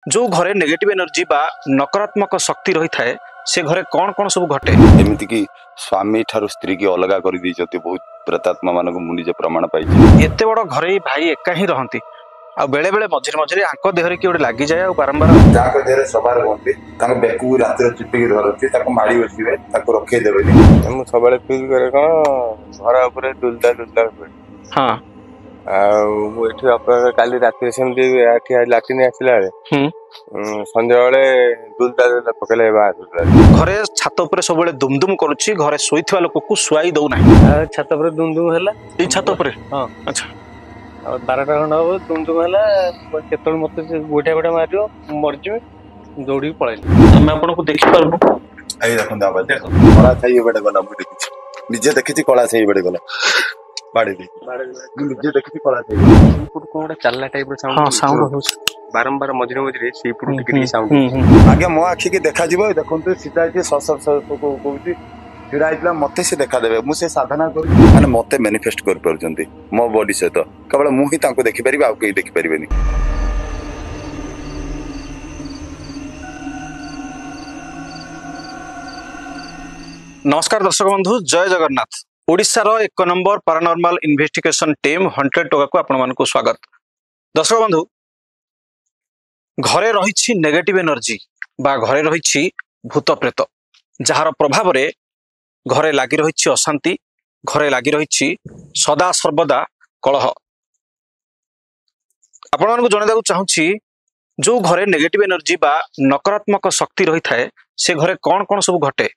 जो घरे negative energy बा नकारात्मक शक्ति रही थाए से घरे कौन कौन सब घटे एमती कि स्वामी ठारू स्त्री की अलगा कर दी बहुत प्रेतात्मा मान को मुझे प्रमाण पाई एते बड़ घरे भाई एका ही रहंती आ बेले बेले मझिरे मझिरे आंको देहरे कि गोटे लागी जाए आ बारंबार जाको देहरे सवार होंती ताको बेकु रातिर चिपिकी धरती ताको मारी बसिबे ताको रखे देबेनी हम सबले फील करे कोन घर ऊपर दुलदा दुलदा हां एठी अपन काली रातिर सेमती एठी लाटिन आसिला संध्या बेले दुलदा दुलदा पकले बाहर घरे छात ऊपर सब बेले दुमदुम करूची घरे सोईथवा लोक को सुआई दउ नाही छात पर दुमदुम हैला ई छात ऊपर हां अच्छा 12टा खंड हो दुमदुम हैला केतल मते गोटा गोटा मारियो मरजिबे दौड़ी पळाइली हम आपन को देखि परबो आई देखो दाबा देखो कला छाई बेटे गला मु देखि निजे देखि कला छाई बेटे गला बाड़ी दे निजे देखि कला छाई पुट कोडा चलला टाइप रो साउंड हां साउंड हो बारंबार मझिरे मझिरे सी पुट टिके साउंड आगे मो आखि के देखा जिवो देखंतु सीधा जे ससर को कहूची छुड़ा आइतला मते से देखा देबे मु से साधना करू माने मते मैनिफेस्ट कर परजंती मो बॉडी से तो केवल मु ही तांको देखि परिबा आ केही देखि परिबेनी। नमस्कार दर्शक बंधु जय जगन्नाथ ओडिशा रो एक number paranormal investigation team haunted टोका को आपण मानकु स्वागत। दर्शक बंधु घरे रही नेगेटिव एनर्जी बा घरे रही भूत प्रेत जार प्रभाव रे घरे लागी रही अशांति घरे लागी रही सदा सर्वदा कलह। आपण मानकु जणाइदाकु चाहूची जो घरे नेगेटिव एनर्जी बा नकारात्मक शक्ति रही थाए से घरे कौन कौन सब घटे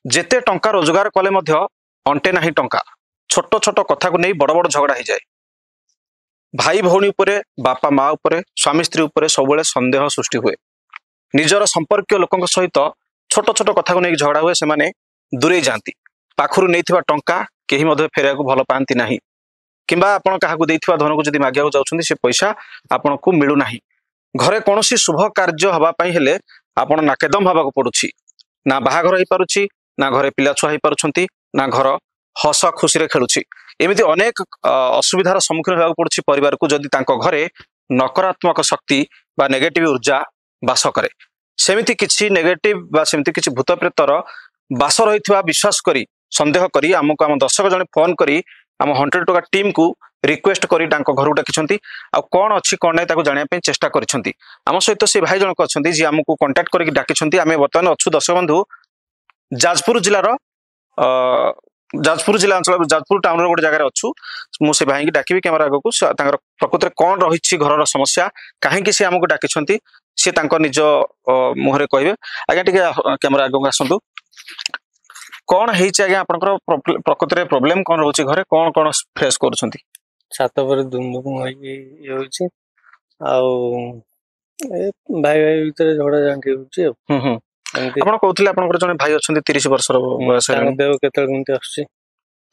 जेते टंका रोजगार कले मध्य अंटे नाही टंका छोट छोट कथा को नहीं बड़ बड़ झगड़ा हो जाए भाई भौणी उपरे बापा माँ उपरे स्वामी स्त्री उपरे सब बेले संदेह सृष्टि हुए निजर संपर्क लोकों सहित छोट छोट कथा को नहीं झगड़ा हुए से माने दूरे जाती पाखरु नहीं टंका केही मध्य फेरिया को भल पाती नाही किंबा आपण काहाकू देइथिबा धन को जदि मागिया जाउछन्ती से पैसा आपण को मिलु नाही घरे कोनोसी शुभ कार्य हवा पई हेले आपण नाकेदम हवा को पडुछि ना बाहाघर होई पारुछि ना घरे पिला छुआ होई पारुछन्ती ना घर हस खुशी रे खेलुछि एमिति अनेक असुविधार सम्मुखीन होगा पड़ुछि परिवार को जदि तांको घरे नकारात्मक शक्ति बा नेगेटिव ऊर्जा बास करे सेमिति किछि नेगेटिव बा सेमिति किछि भूत प्रेतर बास रहिथिबा विश्वास करी संदेह करी हमको हम दर्शक जने फोन करी हम हंटेड टोका टीम को रिक्वेस्ट करी तांको घर डाकिछन्ती आ कोन अछि कोन नै ताको जानिया पे चेष्टा करिछन्ती हम सहित से भाई जनक अछन्ती जे हमको कांटेक्ट करी डाकिछन्ती आमे वर्तमान अछु दर्शक बंधु जाजपुर जिल्लार जाजपुर जिला अंचल जाजपुर टाउन रो गोटे जगह अच्छु मु से भाई की डाकिबी कैमरा आगो प्रकृत कौन रही घर समस्या कहीं से आमको डाकी सी निज मुहरे कहे आज्ञा टे कैमरा आगो आसतु कौन है आज्ञा आप प्रकृत प्रोब्लेम कौन रोचे घरे कौन कौन फेस कर छात पर दुमदुम होई भाई भाई भीतर झगड़ा झांटी होची आपण कहउथिले आपनकर जने भाई अछन्ती 30 वर्षर बयस तांको देह केतल गुंती आछी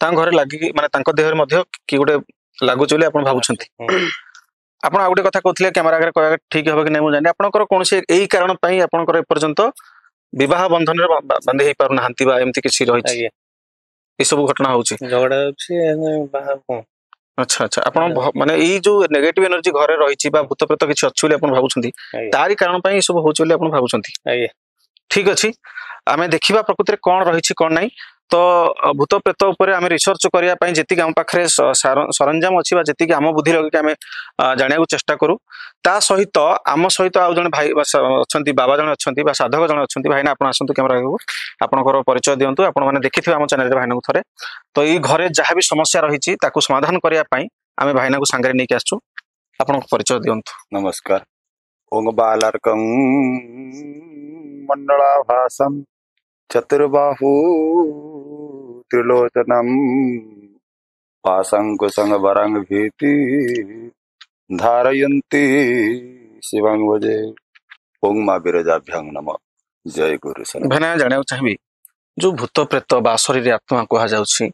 तां घरे लागि माने तांको देहर मध्ये कि गोटे लागु चले आपण भाबुछन्ती आपण आ गोटे कथा कहउथिले कैमरा आगे कहया ठीक होबे कि नै मु जानि आपनकर कोनसे एई कारण पई आपनकर ए पर्यंत विवाह बंधन रे बांधे हे पारु नाहंती बा एम्ति किछि रहि छै ए सब घटना होछि झगड़ा होछि बाहा को अच्छा अच्छा आपण माने ई जो नेगेटिव एनर्जी घरे रहि छि बा भूत प्रेत किछि अछि बोली आपण भाबुछन्ती तारी कारण पई ए सब होछि बोली आपण भाबुछन्ती आगे ठीक अच्छी आमे देखिबा प्रकृति कौन रही कौन ना तो भूत प्रेत उपरे आमे रिसर्च करिया पई जेति आम पाखरे सरंजाम अछि बा जेति आम बुद्धि लगे आमे जानिया को चेष्टा करू ता सहित आम सहित आ जने भाई अछंती बाबा जने अछंती बा साधक जने अछंती भाई ना आपण आसंतु कैमरा को आपनकर परिचय दियंतु आपण माने देखिथिबा आम चैनल रे भाईना को थरे तो ई घरे जहां भी समस्या रही ताकू समाधान करिया पई आमे भाईना को संगे नेकी आछू आपण परिचय दियंतु। नमस्कार ओंग बालार्कं मंडलाभासं चतुर्बाहु त्रिलोचनम पाशंकुशंग वरंग भीति धारयन्ति शिवं भजे ओं मां विरजाभ्यां नमः जय गुरु सन भना जानिया चाहिबी जो भूत प्रेत बा शरीर आत्मा कहा जाउछि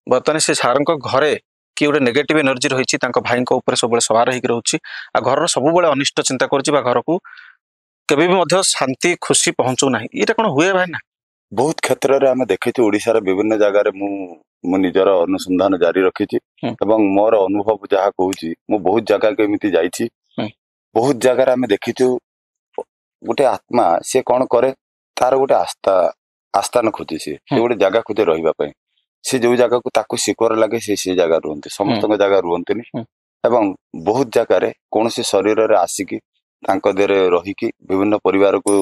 बर्तमान से सारंक घरे कि गोटे नेगेटिव एनर्जी रही भाई ऊपर सब सवार होकर रोचे आ घर सब अनिष्ट चिंता कर घर को केबे भी मध्य शांति खुशी पहुंचू ना ये कौन हुए भाई ना बहुत क्षेत्र रे आमे देखिछु ओडिसा रे विभिन्न जगह रे मु निजर अनुसंधान जारी रखिछि एवं मोर अनुभव जहा कहूछि मु बहुत जगह के एमिति जाइछि बहुत जगार आम देखीचु गोटे आत्मा सी कौन करे तार गोटे आस्थान खोजे सी गोटे जगह खोजे रही सी जो जगह को ताकू शिकर लगे से जगह रुहति समस्त जगह रुहतुनि एवं बहुत जगार कौन सी शरीर रे आसिकी तांको देरे रहीकि विभिन्न परिवार को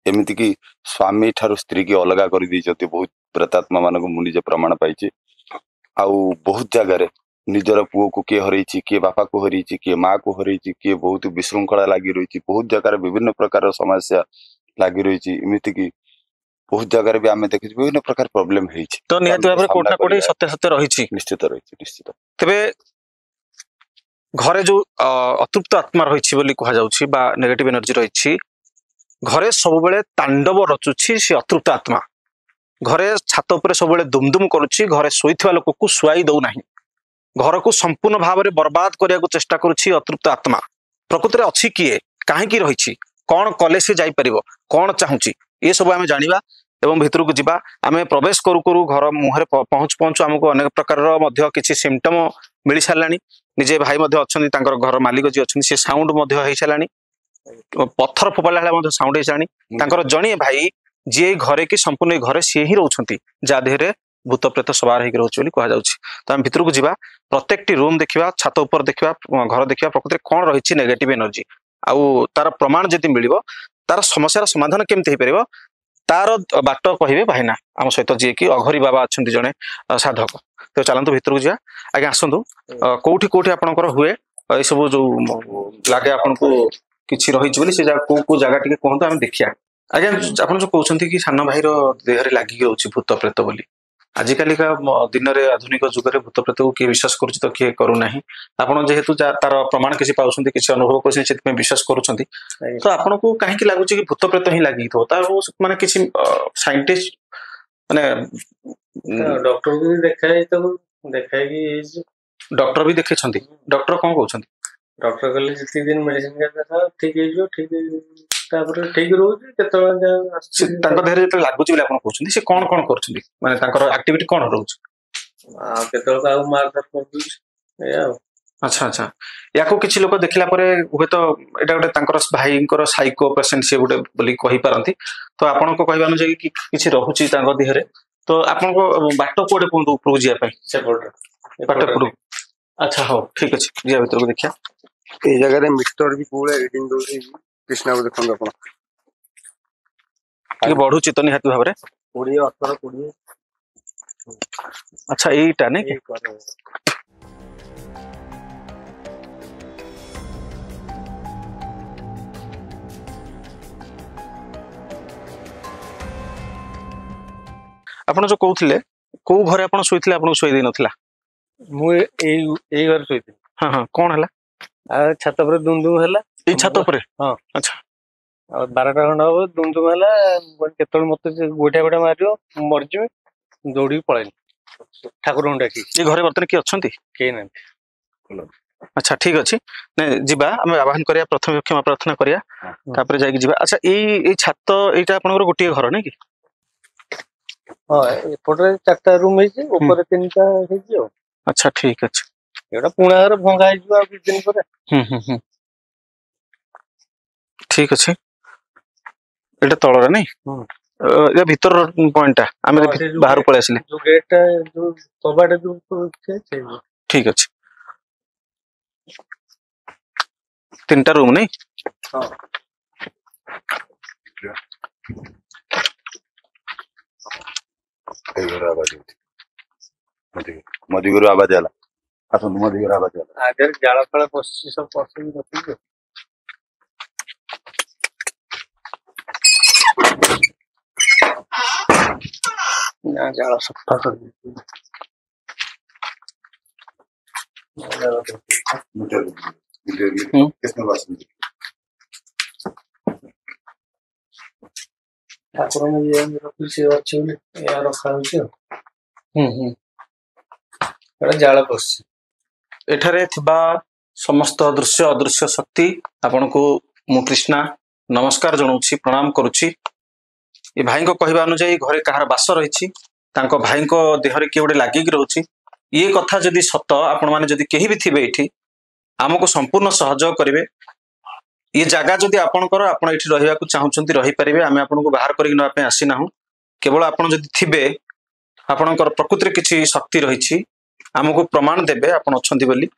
एमती कि स्वामी ठारू स्त्री की अलगा कर दी बहुत प्रेतात्मा मान को निजे प्रमाण पाई आउ बहुत जगार निजर पुओ को किए हरई किए बापा को हरई किए माँ को हरई किए बहुत विशृंखला लगी रही बहुत जगार विभिन्न प्रकार समस्या लगी रही एमती कि बहुत जगार भी आम देखी विभिन्न प्रकार प्रोब्लेम तो निहत भाव कोठा कोठी सत्य सत्य रही निश्चित तेबे घरे जो अतृप्त आत्मा रही बोली कह जाउछि बा नेगेटिव एनर्जी रही घरे सब बेले तांडव रचुछि से अतृप्त आत्मा घरे छात उपरे सब बेले दुमदुम करुछि घरे सोईथिबा लोक को सुआई दउ नाही घर को संपूर्ण भाव में बर्बाद करने को चेष्टा करुछि अतृप्त आत्मा प्रकृति रे अछि किए काहेकि रही कौन कले से जाई परिबो कौन चाहूची ये सब आम जानिबा एवं भितर को जीवा आम प्रवेश करू करू घर मुहर पहुँचु पहुँचु आमको अनेक प्रकार किसी सिम्पटम मिल सारानी निजे भाई अच्छा घर मालिक जी अच्छे सी साउंड हो सारानी पत्थर फोपाड़ा साउंड हो सारानी जड़े भाई जी घरे कि संपूर्ण घरे सी ही रोचे जहाँ देहरे भूत प्रेत सवार होकर रोचे कहुच्छे तो आम भितर को जीवा प्रत्येक रूम देखा छात उपर देखा घर देखा प्रकृति कौन रही नेगेटिव एनर्जी आउ तार प्रमाण जदि मिल तार समस्यार समाधान केमती हो तार बाट कहे भाईना आम सहित जी कि अघरी बाबा अच्छा जड़े साधक तो चलतु भितर को जा आगे आसतु कौटी कौटी आपंकर हुए ये सब जो लगे आपन को किसी रही से कौ जगह टी कहतु आम देखिया आज्ञा आप जो कहते कि सान भाई देहरे लगिक रोचे भूत प्रेत बोली आजिकाली का दिन में आधुनिक जुगे भूत प्रेत को किए विश्वास करुच्च तो किए करूना आपड़ जेहेतु तार प्रमाण किसी पाँच किसी अनुभव कर विश्वास करुँच तो आपन को कहीं लगुच कि भूत प्रेत ही लगी तार माने किसी साइंटिस्ट माने डॉक्टर को देखा डॉक्टर भी देखे डॉक्टर कौन कहते डॉक्टर कहले जितनी दिन मेडिसिन का ठीक है ठीक ठीक रोचे देहरे जो लगुच कहते से कौन कौन कर एक्टिविटी कौन रोच अच्छा अच्छा या किसी लोग देखला हे तो यहाँ गोटे भाई साइको पेसेंट सी गोटे बोली कही पारती तो आपण को कहवा अनुसार कि किसी रोचे देहरे तो आपन को बाट कौटे कहूँ ऊपर जावाई अच्छा हाँ ठीक अच्छे जा भर को देखिया ये जगह मिस्टर भी पूरा रीडिंग दो कृष्णा को देखो आप बढ़ुची तो निहाती भाव 20 18 20 अच्छा यहीटा नहीं आपण जो कहते कौ घरे आप शोते आपको शोई दे ना मुझे घर शोई हाँ हाँ कौन है छात पर दुमदुम है छात पर हाँ अच्छा 12टा खंड हम दुमदुम है केत मत गोटा गोटा मार मरजी दौड़ी पलैनी ठाकुर डाकी ये घरे बर्तमान किए अच्छा कहीं ना अच्छा ठीक अच्छे जीवा आम आह्वान करिया प्रथम क्षमा प्रार्थना करिया जाइए अच्छा ये छात यहाँ आप गोटे घर नहीं कि हाँ एपटे 4टा रूम ऊपर 3टा अच्छा ठीक अच्छे एटा पुणा घर भंगा हो किछ दिन पर ठीक अच्छे एटा तलरे नहीं या भीतर पॉइंट आम बाहर पळे आसिले जो गेट जो कबाड़ जो ठीक अच्छे 3टा रूम नहीं हां मधुगर आवाज आला आसन मधुगर आवाज आला आगे जाला फळा पस्सी सब पस्सी रखी ना जाला सफा कर किसने बात सुनी ठाकुर में ये रखी से अच्छे या रखा हो जाला पस्सी एठारे थिबा समस्त दृश्य अदृश्य शक्ति आपन को मु कृष्णा नमस्कार जनाऊँ प्रणाम करुच्ची ये भाई को कहवा अनुजाई घरे कहार बास रही भाई को देहरे किए गोटे लगिक रोचे ये कथा जदि सत आपण मैंने जदि कहीं भी थे ये आमको संपूर्ण सहयोग करेंगे ये जगह जदि आपणकर आपण एठी रहिबाकू चाहुचंती रहि परिबे आमे आपनको बाहर करिक नवा पे आसी नाहु केवल आपण जदि थिबे आपणकर प्रकृति रे किछि शक्ति रहिछि हमको प्रमाण देबे आपण अछंती बोली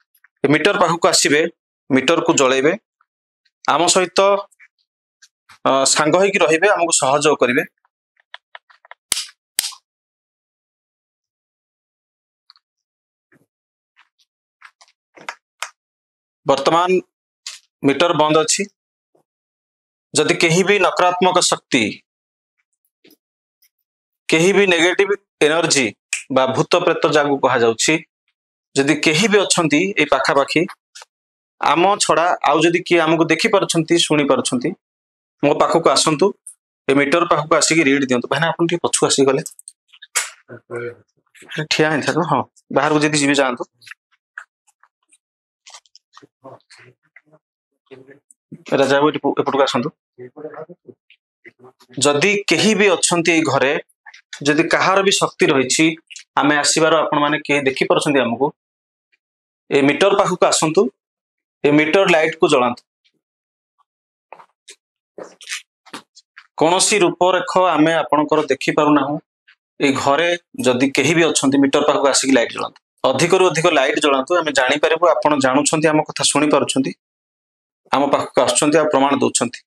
मीटर पाखक आसीबे मीटर को जळेबे आम सहित सांग होइकी रहिबे हमको सहयोग करिवे वर्तमान मीटर बंद अच्छी जदि कहीं भी नकारात्मक शक्ति कहीं भी नेगेटिव एनर्जी बा भूत प्रेत जागू कहा जाउछि जदि कहीं भी अछंती ए पाखा पाखी आम छड़ा आउ जदि किए आमको देखि पारछंती सुनी पारछंती मो पाखक आसंतु ए मीटर पाखक आसिक रीड दियंतु भाई आपण के पछु आसी गले ठिया है था हां बाहर को जदि जीवे जांतु राजा एपटू आसतु जदि कहीं भी अछंती घरे जदि कहार भी शक्ति रही आमे आसबार आपण माने के देखि परछंती हमको ए मीटर पाखक आसंतु ए मीटर लाइट को जलांतु कौनसी रूप रेख आमे आपणकर देखि पारु नाहु ए घरे जदि कहीं भी अछंती मीटर पाखक आसिक लाइट जलांतु अधिक रु अधिक लाइट जलांतु आमे जानि पारबो आपण जानुछंती हम कथा सुनी पारुछंती आम पाखक आछंती आ प्रमाण दउछंती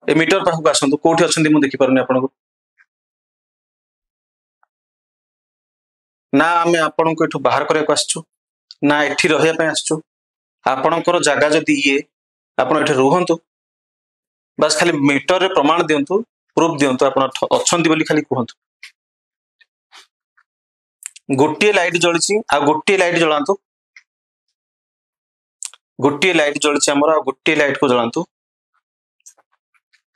ए मीटर पाखक आसंतु कोठी अछंती मु देखि पारुनी आपणको ना आमे आपणको एठु बाहर करे को आछछु ना एठी रहिया पे आछछु आपणकर जागा जदि ये आपण एठी रुहंतु बस खाली मीटर रे प्रमाण दियंतु प्रूफ दियंतु आपण अछंती बोली खाली कहंतु गोटिए लाइट जळिछि आ गोटिए लाइट जळांतु गोटिए लाइट जळिछि हमर आ गोटिए लाइट को जळांतु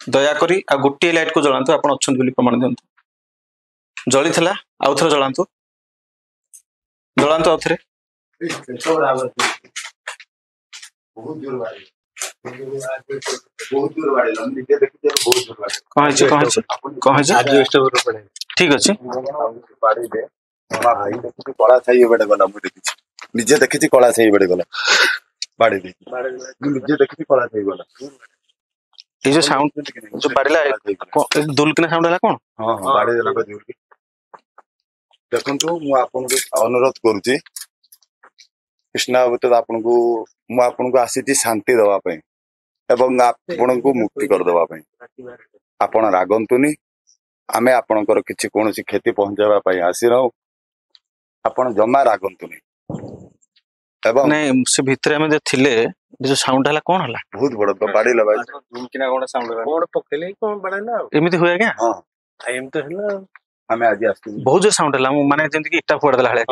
दया करी आ गोटिए लाइट को जळांतु आपण अछंती बोली प्रमाण दियंतु जळिथला आउथरे जळांतु जळांतु आउथरे बहुत जोर बाड़ी बहुत जोर बाड़ी हम निजे देखि बहुत जोर बाड़ी कहे आज स्टोर पड़े ठीक अछि बाड़ी दे भाई देखि कला छाई बेडे गला मु देखि निजे देखि कला छाई बेडे गला बाड़ी दे मु निजे देखि कला छाई गला ये जो साउंड जो बाड़ीला दुलकिना साउंड हला कोन हां हां बाड़ी देला को जोर देखंतु मु आपन को अनुरोध करूची कृष्णावतार आपन को मु आपन को आसी शांति दवा पे एवं आपन को मुक्ति कर दवा पे आपण रागंतुनी आमे आपनकर किछि कोनोसी क्षति पहुंचाबा पई आसी रहौ आपण जमा रागंतुनी एवं नहीं से भितरे हम जे थिले जो साउंड हला कोन हला बहुत बड़ बाड़ी लबाई किना कोन साउंड कोन पकेले कोन बडाला एमिति होया क्या हां एम तो हला हमें आज आसी बहुत जो साउंड हला माने जेंति कि इटा फोड़ देला हला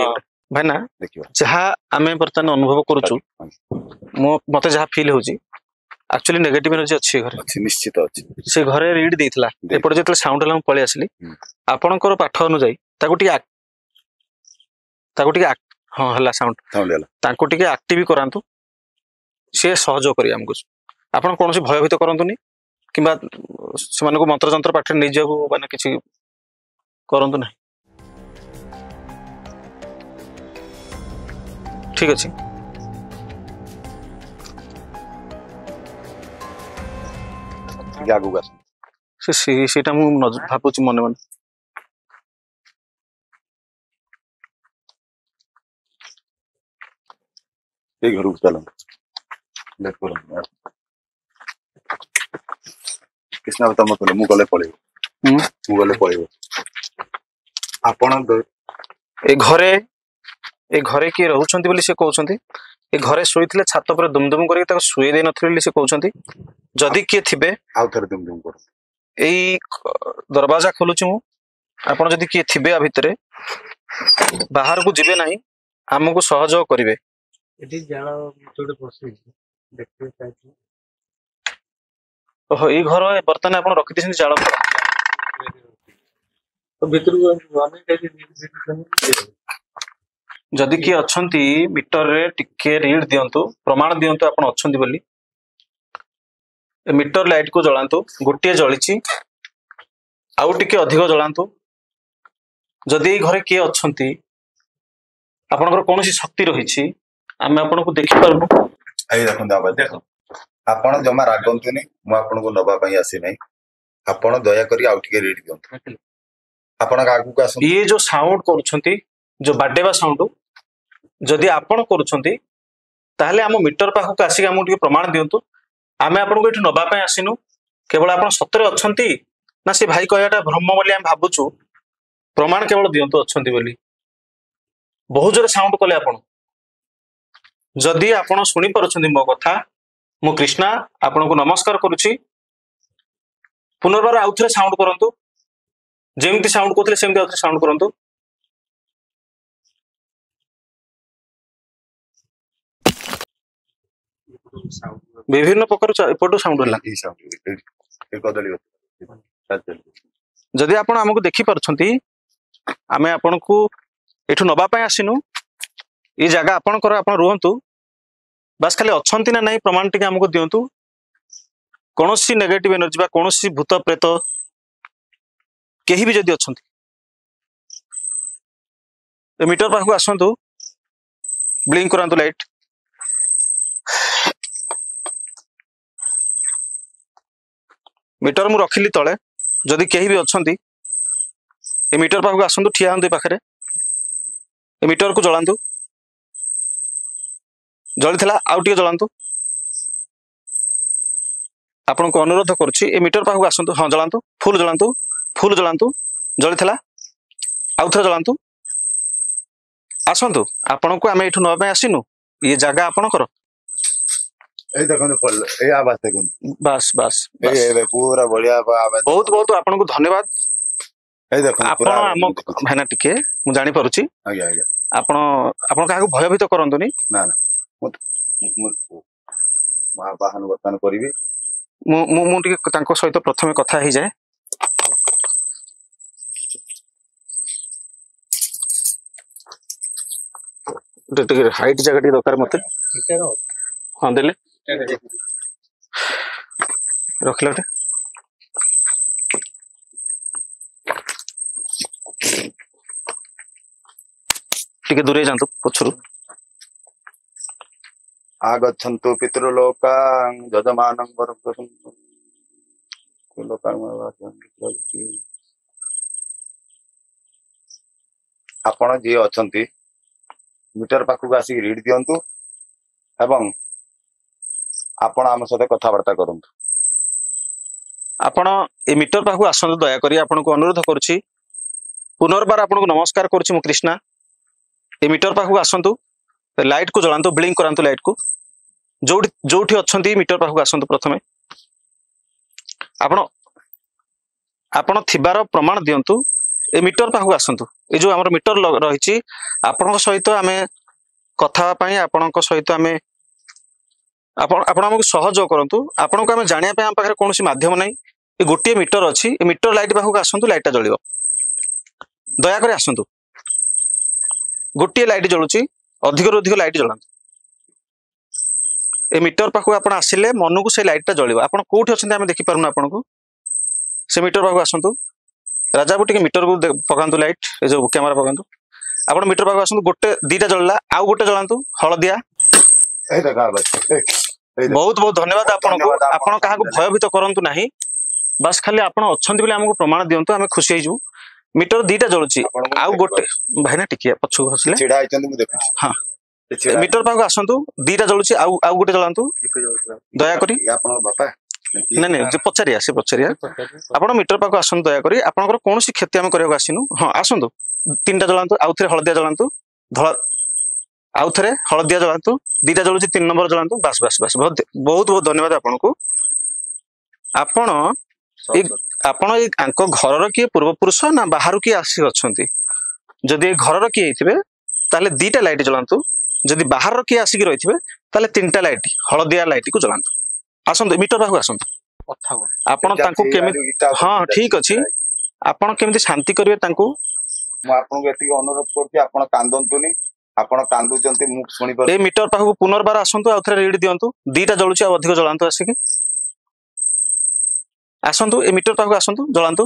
भाई ना देखिबा जहा आमे वर्तमान अनुभव करूछु मते जहा फील होची एक्चुअली नेगेटिव एनर्जी अच्छी घरे अच्छी निश्चित अच्छी से घरे रीड देइथला एपट जेतले साउंड हला पळे आसली आपणकर पाठ अनुଯାयी ताको टिके हां हला साउंड हला ताको टिके एक्टिव करांतु से सहयोग करी हमको आपण कोनोसी भयभीत करंतुनी किबा समान को मंत्र जंत्र पाठ नै जाबो माने किछि करंतु नै ठीक अछि जागू गास से सेटा मु भाबुची मने मने ए घर को चलो लेट करो कृष्णा बता मत मु गले पळेबो मु गले पळेबो आपण ए घरे के रहउछंती बोली से कहउछंती ए घरे सोइथिले छात पर दुमदुम करी ताको सुई दे नथले बोली से कहउछंती जदि के थिबे आउ थरे दुमदुम कर एई दरवाजा खोलुछु मु आपण जदि के थिबे आ भितरे बाहर को जिबे नाही हमको सहयोग करिवे एटी जाळ जोडे बसि देखते चाहि ओहो ए घर बर्तन आपण रखि दिसनि जाळ तो भीतर को आने कैसे जदि किए अछंती मीटर रे टिके रीड दियंतु प्रमाण दियंतु आपण अछंती बोली मीटर लाइट को जलांतु गोटे जळिछि आउ टिके अधिक जलांतु जदि ए घरे किए अछंती आपनकर कोनोसी शक्ति रहिछि आमे आपनको देखि पारबो आई देखो दाबा देखो ଆପଣ ଜମା ରାଗନ୍ତୁନି, ମୁଁ ଆପଣଙ୍କୁ ନବା ପାଇଁ ଆସି ନାହିଁ। ଆପଣ ଦୟାକରି ଆଉ ଟିକେ ରିଡ୍ ଦିଅନ୍ତୁ। ଆପଣ ଆଗକୁ ଆସନ୍ତୁ। ये जो साउंड करुछंती जो बाडेवा साउंड जदि आपण करुछंती ताहले आम मीटर पाखक आसिक आमକୁ ଟିକେ प्रमाण दियंतु। आमे आपनको एठु नबा ପାଇଁ आसिनु केवल आपण सତରେ अछंती ना से भाई कहयाटा भ्रम बोली हम भाबुछु प्रमाण केवल दियंतु अछंती बोली। बहुत जोरे साउंड कले आपण जदि आपण सुनी परछंती मो कथा मु कृष्णा आपनको नमस्कार करूची। पुनर्बार आउथरे साउंड करंतु जेमती साउंड करथले सेमती आउथरे साउंड करंतु। विभिन्न प्रकार एपटू साउंड होला। ଏଇ sound, ଏଇ କଦଳୀ ଗଛ। ଚାଲ। जदि आपण हमको देखि परछंती आमे आपनको एठु नबा ପାଇଁ आसिनु ई जगह आपणकर आपण रुहंतु बस खाली अछंती ना नहीं प्रमाण टिके हमको दियंतु। कोनोसी नेगेटिव एनर्जी बा कोनोसी भूत प्रेत केही भी जदि अछंती ए मीटर पाखु आसंतु ब्लिंक करंतु लाइट मीटर मु रखिली तळे जदि केही भी अछंती ए मीटर पाखु आसंतु ठिया हंतु पाखरे ए मीटर को जलांतु जलिथिला आउ टिके जलांतु। आपण को अनुरोध करूची ए मीटर पाखु आसंतु हां जलांतु फुल जलांतु जलिथिला आउ थरे जलांतु आसंतु। आपण को आमे एठु नबा ପାଇଁ आसिनु ये जगह आपणकर ଏଇ ଦେଖନ୍ତୁ ପଡିଲା, ଏଇ ଆବାଜ ଦେଖନ୍ତୁ। बस बस ଏଇ ପୁରା ବଢିଆ ଆବାଜ। बहुत बहुत आपण को धन्यवाद। ଏଇ ଦେଖନ୍ତୁ आपण ପୁରା आम भाइना टिके मु जानि परुची ଆଜ୍ଞା ଆଜ୍ଞା। आपण आपण काहाको भयभीत करंतुनी। ନା ନା ମୁଁ ବାହନ ବର୍ତ୍ତମାନ କରିବି। मु मु मु टिके तांको सहित प्रथमे कथा ही जाए। टिके हाइट जगह टिके दरकार मते हां देले रखले टे टिके दूरे जांतु पछरु आगच्छन्तु पितृलोकां यजमानं वरप्रदं ଆପଣ ଯିଏ ଅଛନ୍ତି ମିଟର ପାଖକୁ ଆସିକି ରିଡ୍ ଦିଅନ୍ତୁ ଏବଂ ଆପଣ ଆମ ସହିତ କଥାବାର୍ତ୍ତା କରନ୍ତୁ। आपण ए मीटर पाखु आसंतु दया करी आपण को अनुरोध करूची। पुनर्बार आपण को नमस्कार करूची मु कृष्णा। ए मीटर पाखु आसंतु लाइट को जलांतु ब्लिंक करंतु लाइट को जोठी जोठी अछंती मीटर पाखु आसंतु प्रथमे आपण आपण थिबार प्रमाण दियंतु। ए मीटर पाखु आसंतु ए जो हमर मीटर रहिची आपण सहित आमे कथा पई आपण सहित आमे आपण हमको सहयोग करंतु। आपण को आमे जानिया पे हम पाखरे कोनोसी माध्यम नै ए गोटे मीटर अछि ए मीटर लाइट पाखु आसंतु लाइटटा जळिबो दया करे आसंतु। गोटे लाइट जळुची अधिक रु अधिक लाइट जळांतु। ए मीटर पाखु आपण आसिले मन को से लाइटटा जळिबो। आपण कोठी अछंती आमे देखि पारुना आपण को से मीटर पाखु आसंतु। राजा बुटी के मीटर को पकांतु लाइट ए जो कैमरा पकांतु। आपण मीटर पाखु आसंतु गोटे दीटा जळला आउ गोटे जळांतु हळदिया। ଏଇ ଦେଖ ଆବାଜ। बहुत बहुत धन्यवाद आपण को। आपण काहा को भयभीत करंतु नाही बस खाली आपण अछंती बोले हमको प्रमाण दियंतु आमे खुशी होई जू। मीटर दीटा जळुची आउ गोटे भाइना टिकिया पछु हसले ଛିଡା ହେଇଛନ୍ତି ମୁଁ ଦେଖୁଛି। हां मीटर पाखु आसंतु दीटा जळुची आउ आउ गोटे जळांतु दया करी। ଆପଣଙ୍କ ବାପା नहीं नहीं जे पचारिया से पचारिया आपण मीटर पाखु आसंतु दया करी। आपनकर कोनोसी क्षति हम करबा आसिनु। हां आसंतु तीनटा जळांतु आउ थरे हळदिया जळांतु धळा आउ थरे हळदिया जळांतु दीटा जळुची 3 नंबर जळांतु बस बस बस बहुत बहुत बहुत धन्यवाद आपण को। आपण आपण आंक घरर किए पूर्व पुरुष ना बाहर किए आसी अछंती जदि घरर किए हिथिबे ताले दीटा लाइट जळांतु जदि बाहर किए आसी कि रहिथिबे ताले तीनटा लाइट हळदिया लाइट को जळांतु। आसंतु मीटर पाखु आसंतु आपण तांको केमि हां ठीक अछि आपण केमिति शांति करिवे तांको। ମୁଁ ଆପଣଙ୍କୁ ଏତିକି ଅନୁରୋଧ କରୁଛି ଆପଣ କାନ୍ଦନ୍ତୁନି। ଆପଣ କାନ୍ଦୁଛନ୍ତି ମୁଁ ଶୁଣି ए ପାରୁଛି। मीटर पाखु पुनर्बार आसंतु आ थरे रीड दियंतु दीटा जळुची आ अधिक जळांतु आसी कि आसंतु ए मीटर पाखु आसंतु जळांतु।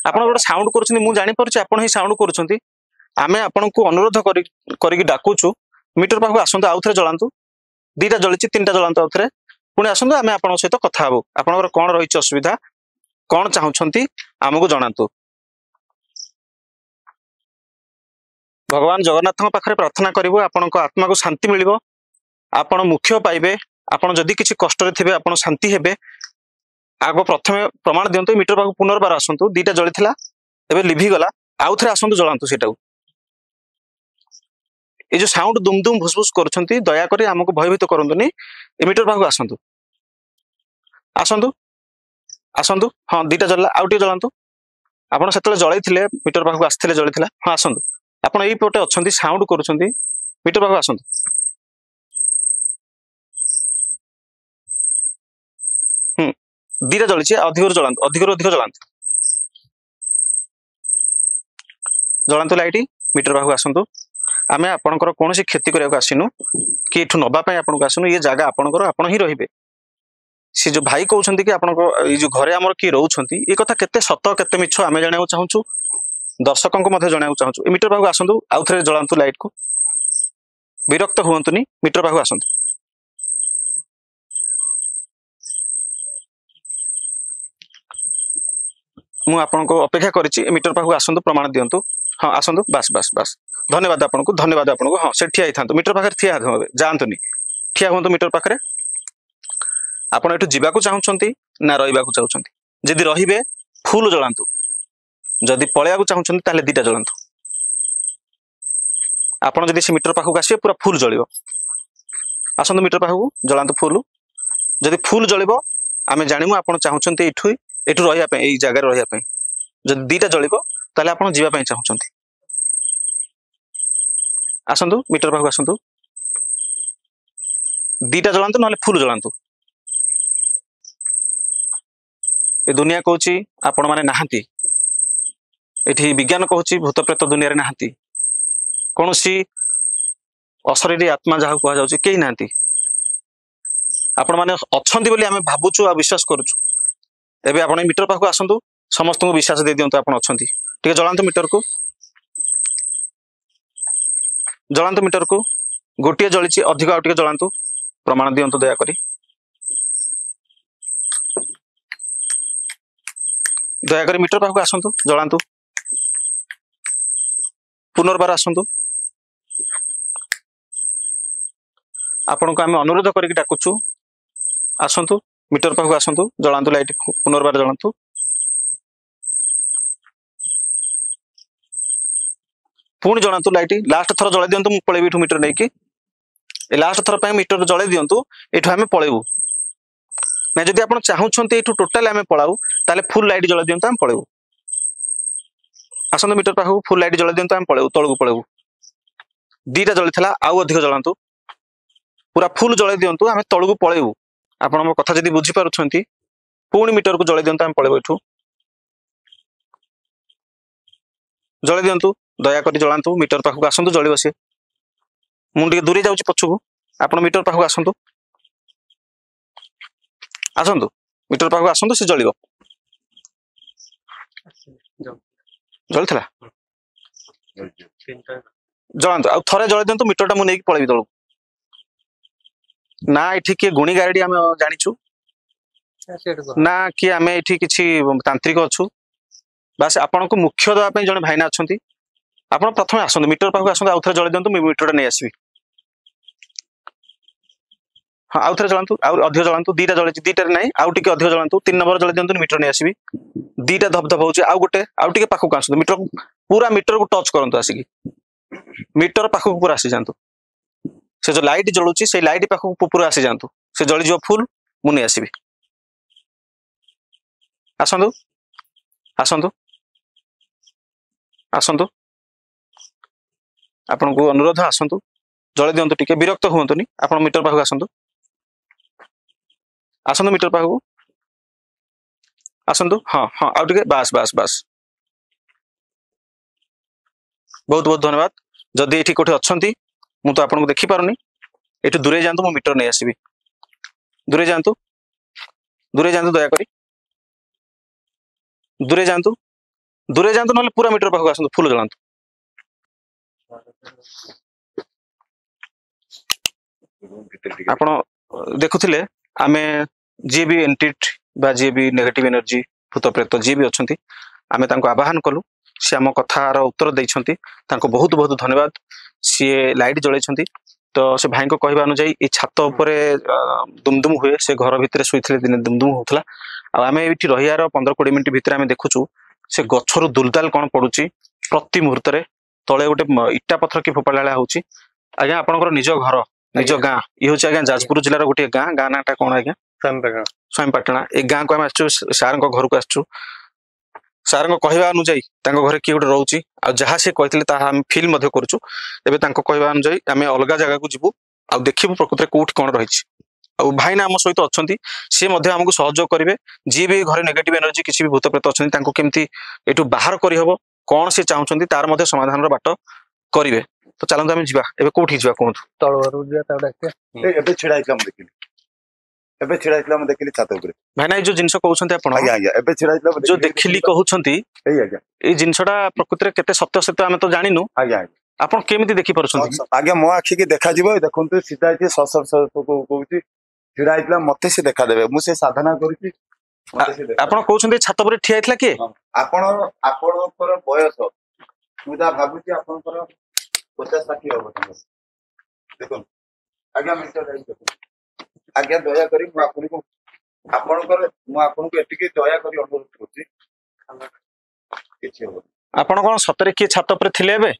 आपण गोटे साउंड करूछनी मु जानि परछि आपण ही साउंड करूछंती आमे आपण को अनुरोध करिकि डाकुछु मीटर पाखु आसंतु आ थरे जळांतु दीटा जळिची तीनटा जळांतु आ थरे पुणी आसतु आम आप सहित कथा हबू आपंकर कौन रही असुविधा कौन चाहूँगी आमको जनातु भगवान जगन्नाथ पाखे प्रार्थना करूँ आपण आत्मा को शांति मिल आपण मुख्य पाइबे आपण जदि किसी कष्ट थे आप शांति हेबे आग प्रथम प्रमाण दिंतु मीटर पाक पुनर्बार आसतु दीटा जली एवं लिभिगला आउ थे आसतु जलांतु सेटा ये जो साउंड दुम दुम भुसभुस कर दयाकोरी आमको भयभीत करंतुनी ए मीटर पाक आसतु आसतु आसतु हाँ दीटा जल्ला आउ टे जलांतु आपड़ से जलैथिले मीटर पाक आसते जली हाँ आसतु आपड़ यहीपटे अच्छा साउंड कर मीटर पाक आसतु दीटा जली अधिक जलांतु अधिक अधिक जलांतु जलांतु लाइट मीटर पाक आसतु आम आपणकर कौन क्षति करने आसीनु कि एठू नवापाई आपको आसनु ये जगह आपणकर आपण ही रे सी जो भाई कहते कि आपण जो घरे आमर किए रोच ये कथा केते सत केते मिछ आम जाना चाहूँ दर्शकों को जाना चाहूँ मीटर पाक आसतु आउ थे जलांतु लाइट को विरक्त हुंतुनी मीटर पाक आसतु मु आपको अपेक्षा करी मीटर पाक आसतु प्रमाण दिंतु हाँ आसतु बास बास बास धन्यवाद आपको हाँ से ठिया था मीटर पाखे ठिया जातुनि ठिया हूँ मीटर पाखे आपड़ एठू जावाक चाहूँगी ना रहा चाहूँगी जदि रे फुल जलांतु जदि पलैया चाहूँगी दीटा जलांतु आपड़ जदि से मीटर पाखक आसवे पूरा फुल जल आसतु मीटर पाखक जलांतु फुल जदि फुल जल आम जानू आप चाहूँगी एठू एठू रही जगार रही जदि दीटा जल ताले आप जावाई चाहूँगी आसतु मीटर पाखक आसतु दीटा जलांतु ना फुल जलांतु ए दुनिया कहूँ आपण मैंने नहांती एठी विज्ञान कहूँ भूत प्रेत दुनिया नहांती कौन सी अशरीरी आत्मा जहाँ कह जाऊँ कहीं ना आपण मैंने अच्छा आम भावुचु आ विश्वास करुचु एबे आपण मीटर पाखक आसतु समस्त को विश्वास दे दिंतु आप अच्छा टे जलांतु मीटर को जलांतु मीटर को गोटे जली अधिक आउ टे जलांतु प्रमाण दिंतु दयाकोरी दयाकोरी मीटर पाखक आसतु जलांतु पुनर्बार आसतु आपण को आम अनुरोध करके डाकुचु आसतु मीटर पाखक आसतु जलांतु लाइट पुनर्बार जलांतु पुणी जलांतु लाइट लास्ट थर जलाई दिंतु मुझे पलैबी मीटर नहीं कि लास्ट थर पर मीटर जलाई दिंतु एठू आम पलैबू ना जदि आप चाहूँगी ये टोटाल आम पलाऊ ताले फुल लाइट जलाई दिंतु आम पलैबू आसतु मीटर पाखक फुल लाइट जलाई दिंतु आम पलैबू तलू पलैबू दीटा जली आउ अधिक जलांतु पूरा फुल जलाई दिंतु आम तलू पलैबू आप मो कथा जदि बुझीपारुंट पुणी मीटर को जलाई दिंतु आम पलैबू एठू जलाई दिंतु दयाकोरी जलांतु मीटर पाखक आसतु जल सी मुझे दूरे जाऊँ पछकू आप मीटर पाखक आसतु आसतु मीटर पाखक आसतु से जल जली जलांतु आउ थे जलाई दिंतु मीटर टा मुझे पलैबी तलू ना ये किए गुणी गारेडी आम जाचु ना किए आम ये किसी तांत्रिक अच्छु बास आपण को मुख्य देवाई जड़े भाईना अच्छा आप प्रथम आसतु मीटर पाखक आसतु आउ थे जलाई दिंतु मीटर नहीं आसबि हाँ आउ थे जलांतु आउ अधिक जलांतु दीटा जली दीटा नहीं आउ टे अधिक जलांतु 3 नंबर जलाई दिंतु मीटर नहीं आसबि दीटा धपधप हो आउ गोटे आउ टे पाखक आसतु मीटर पूरा मीटर को टच करंतु आसिकी मीटर पाखक पूरा आसी जातु से जो लाइट जलुची से लाइट पाखक पूरा आसी जातु से जली जो फुल मु नहीं आसबि आसतु आसतु आसतु आपण को अनुरोध आसतु जलाई दिंतु टिके विरक्त हुंतुनी आपण मीटर पाखक आसतु आसतु मीटर पाखक आसतु हाँ हाँ आउ टिके बास बास बास बहुत बहुत धन्यवाद जदि ये कोठे अच्छा मु तो आपको देखी पारुनी ये दूरे जातु मो मीटर नहीं आसबि दूरे जातु दयाकोरी दूरे जातु ना पूरा मीटर पाखक आसतु फुल जलांतु आपण देखुथिले आमे जी भी एंटिटी बा जी भी नेगेटिव एनर्जी भूत प्रेत जी भी अच्छी आमे तांको आवाहन कलु सी आम कथार उत्तर देइछंती तांको बहुत बहुत धन्यवाद सी लाइट जळैछंती तो से भाई को कहवा अनुଯାयी ये छात उपरे दुमदुम हुए से घर भितर शुईथिले दिने दुमदुम होतला आ आमे एठी रहियार 15-20 मिनिट भितर आमे देखुछु से गछरु दुलदाल कोन पडुची प्रति मुहूर्त रे तळे गोटे इटा पत्थर की फोपाळा होउची आज्ञा आपनकर निज घर निज गाँ ये हूँ आज्ञा जाजपुर जिलार गोटे गाँ गाँ नाटा कौन आज्ञा स्वयंपाटଣା ए गाँ को आम आसचु सार घर को आसचु सार कहवा अनुଯାयी घरे किए गोटे रोचे आ जहाँ से कहते आम फिल करुचु एबे कहवा अनुଯାयी आम अलग जगह को जीवु आ देखिबु प्रकृति कोठी कौन रही आ भाईना आम सहित अच्छा सी आमको सहयोग करेंगे जी भी घरे नेगेटिव एनर्जी किसी भी भूत प्रेत अच्छा केमती एठू बाहर करहब कौन से चाहते तार समाधान बाट करेंगे तो चलते आम जा एबे कोठी जा कहतु ଏବେ ଛିଡା ହେଇଥିଲା ମୁଁ ଦେଖିଲି ଏବେ ଛିଡା ହେଇଥିଲା ମୁଁ ଦେଖିଲି ଛାତ ଉପରେ भाईना ये जो जिनस कहते ଆଜ୍ଞା ଆଜ୍ଞା ଏବେ ଛିଡା ହେଇଥିଲା ମୁଁ जो ଦେଖିଲି। देखिली कहते ଏଇ ଆଜ୍ଞା ये जिनसटा प्रकृति केते सत्य सत्य आम तो जानिनु ଆଜ୍ଞା ଆଜ୍ଞା आपण केमिति देखि पारुछंती ଆଜ୍ଞା ମୋ ଆଖି କି ଦେଖାଯିବ ଦେଖନ୍ତୁ ସିଧା ଏଠି ସସର କହୁଛି ଛିଡା ହେଇଥିଲା ମତେ ସେ ଦେଖାଦେବେ ମୁଁ ସେ ସାଧନା କରୁଛି ମତେ ସେ ଦେଖା आपण कहउछंती छात पर ठिया हेतला के ଆପଣ ଆପଣଙ୍କର ବୟସ ମୁଁ ଯାହା ଭାବୁଛି ଆପଣଙ୍କର 50-60 ହବ ତାଙ୍କର। ଦେଖନ୍ତୁ ଆଜ୍ଞା ମିଷ୍ଟର ରାଇଟ ଦେଖନ୍ତୁ ଆଜ୍ଞା ଦୟାକରି ମୁଁ ଆପଣଙ୍କୁ ଏତିକି ଦୟାକରି ଅନୁରୋଧ କରୁଛି କିଛି ହବ आपण कोन सतरे के छात पर थिले एबे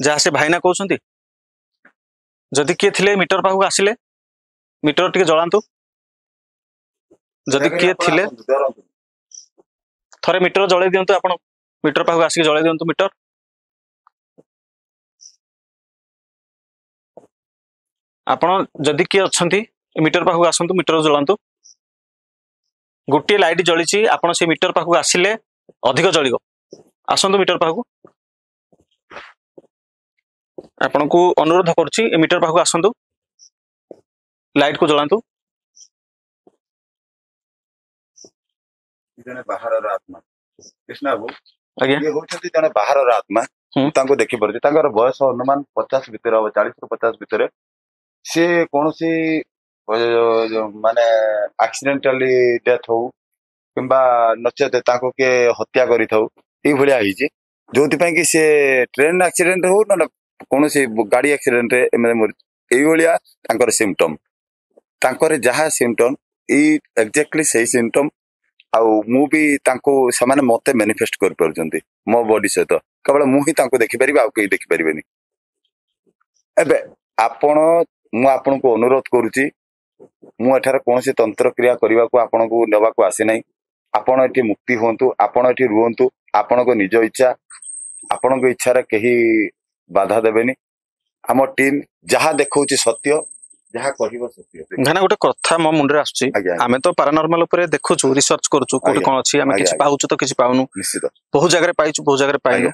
जहाँ से भाईना कहउछंती जदि के थिले मीटर पाखु आसिले मीटर टिके जळांतु जदि के थिले डरନ୍ତୁ थरे मीटर जळै दियंतु आपण मीटर पाखु आसी जळै दियंतु मीटर आपण जदि के अछंती मीटर पाखु आसंतु मीटर जळांतु गोटे लाइट जळीची आपण से मीटर पाखु आसिले अधिक जळिगो आसंतु मीटर पाखु आपण को अनुरोध करुछि ए मीटर पाखु आसंतु लाइट को जळांतु ଜଣେ ବାହାରର ଆତ୍ମା କୃଷ୍ଣ ବାବୁ आज्ञा ଇଏ ହଉଛନ୍ତି ଜଣେ ବାହାରର ଆତ୍ମା ହୁଁ। ମୁଁ ତାଙ୍କୁ ଦେଖିପାରୁଛି ତାଙ୍କର ବୟସ ଅନୁମାନ 50 ଭିତରେ ହବ 40 ରୁ 50 ଭିତରେ ସେ କୌଣସି ମାନେ ଆକ୍ସିଡେଣ୍ଟାଲି ଡେଥ ହଉ କିମ୍ବା ନଚେତ ତାଙ୍କୁ କିଏ ହତ୍ୟା କରିଥାଉ ଏଇଭଳିଆ ହେଇଛି ଯୋଉଥିପାଇଁ କି ସେ ଟ୍ରେନ ଆକ୍ସିଡେଣ୍ଟ ହଉ ନା କୌଣସି ଗାଡି ଆକ୍ସିଡେଣ୍ଟରେ ଏଇଭଳିଆ ତାଙ୍କର ସିମ୍ପଟମ ତାଙ୍କର ଯାହା ସିମ୍ପଟମ ଏଇ ଏକ୍ଜାକ୍ଟଲି ସେଇ ସିମ୍ପଟମ ଆଉ ମୁଁ ବି ତାଙ୍କୁ ସେମାନେ ମତେ ମ୍ୟାନିଫେଷ୍ଟ କରିପାରୁଛନ୍ତି ମୋ ବଡି ସହିତ କେବଳ ମୁଁ ହିଁ ତାଙ୍କୁ ଦେଖିପାରିବି ଆଉ କେହି ଦେଖିପାରିବେନି ଏବେ ମୁଁ ଆପଣଙ୍କୁ ଅନୁରୋଧ କରୁଛି ମୁଁ ଏଠାରେ କୌଣସି ତନ୍ତ୍ର କ୍ରିୟା କରିବାକୁ ଆପଣଙ୍କୁ ନେବାକୁ ଆସିନାହିଁ ଆପଣ ଏଠି ମୁକ୍ତି ହୁଅନ୍ତୁ ଆପଣ ଏଠି ରୁହନ୍ତୁ ଆପଣଙ୍କ ନିଜ ଇଚ୍ଛା ଆପଣଙ୍କ ଇଚ୍ଛାରେ କେହି ବାଧା ଦେବେନି ଆମ ଟିମ୍ ଯାହା ଦେଖଉଛି ସତ୍ୟ ଯାହା କହିବ ସତ୍ୟ भाईना गोटे कथा मो मुंडे आसुची आज्ञा आमे तो पैरानॉर्मल ऊपर देखुछु रिसर्च करूछु कोठी आज्ञा। कोन अछि आमे आज्ञा। किछि पाउछु तो किछि पाउनु ନିଶ୍ଚିତ बहुत जगह पाइछु बहुत जगह पाइनु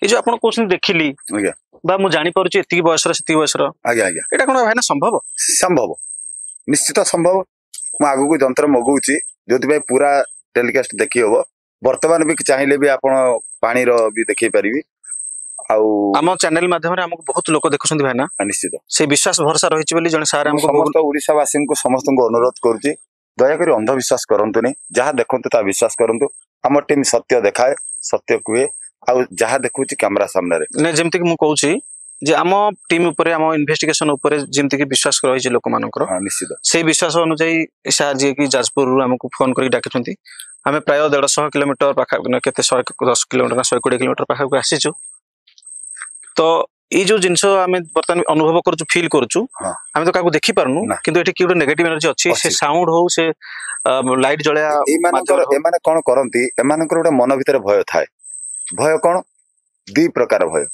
ए जो आपण कोछन देखिली आज्ञा बा मु जानि पारुची एति बयस रे सेति बयस रो ଆଜ୍ଞା ଆଜ୍ଞା एटा कोन भाईना संभव ସମ୍ଭବ ନିଶ୍ଚିତ ସମ୍ଭବ ମୁଁ ଆଗକୁ ଯନ୍ତ୍ର ମଗଉଛି ଯୋଉଥିପାଇଁ ପୁରା ଟେଲିକାଷ୍ଟ ଦେଖି ହବ ବର୍ତ୍ତମାନ ବି ଚାହିଁଲେ ବି ଆପଣ ପାଣିର ବି ଦେଖେଇ ପାରିବି ଆଉ आम चैनल माध्यम रे हमको बहुत लोक देखुछंती भाईना ନିଶ୍ଚିତ से विश्वास भरोसा रहिछि बोली जने सार ମୁଁ हमको ସମସ୍ତ ଓଡ଼ିଶାବାସୀଙ୍କୁ ସମସ୍ତଙ୍କୁ ଅନୁରୋଧ କରୁଛି ଦୟାକରି ଅନ୍ଧବିଶ୍ୱାସ କରନ୍ତୁନି ଯାହା ଦେଖନ୍ତୁ ତାହା ବିଶ୍ୱାସ କରନ୍ତୁ ଆମ ଟିମ୍ ସତ୍ୟ ଦେଖାଏ ସତ୍ୟ କୁହେ ଆଉ ଯାହା ଦେଖୁଛି କ୍ୟାମେରା ସାମ୍ନାରେ ने जेमति कि मु कहूछि जे आम टीम ऊपर आम इन्वेस्टिगेशन ऊपर जेमति कि विश्वास रहिछि लोक मानकर ହଁ ନିଶ୍ଚିତ से विश्वास अनुଯାयी सार जे कि जाजपुर हमको फोन करके डाकिछंती आमे प्राय 150 किलोमीटर पाखा केते 110 किलोमीटर 120 किलोमीटर पाखा को आसीछु तो ये जो जिनस आमे बर्तमान अनुभव करूछु फील करूछु हाँ। आमे तो काको देखि पारनु ना। किंतु एठी कि नेगेटिव एनर्जी अछि से अछि। साउंड हो से लाइट जळया ଏମାନଙ୍କର ଏମାନେ କଣ କରନ୍ତି ଏମାନଙ୍କର ଗୋଟେ ମନ ଭିତରେ ଭୟ ଥାଏ ଭୟ କଣ ଦି ପ୍ରକାର ଭୟ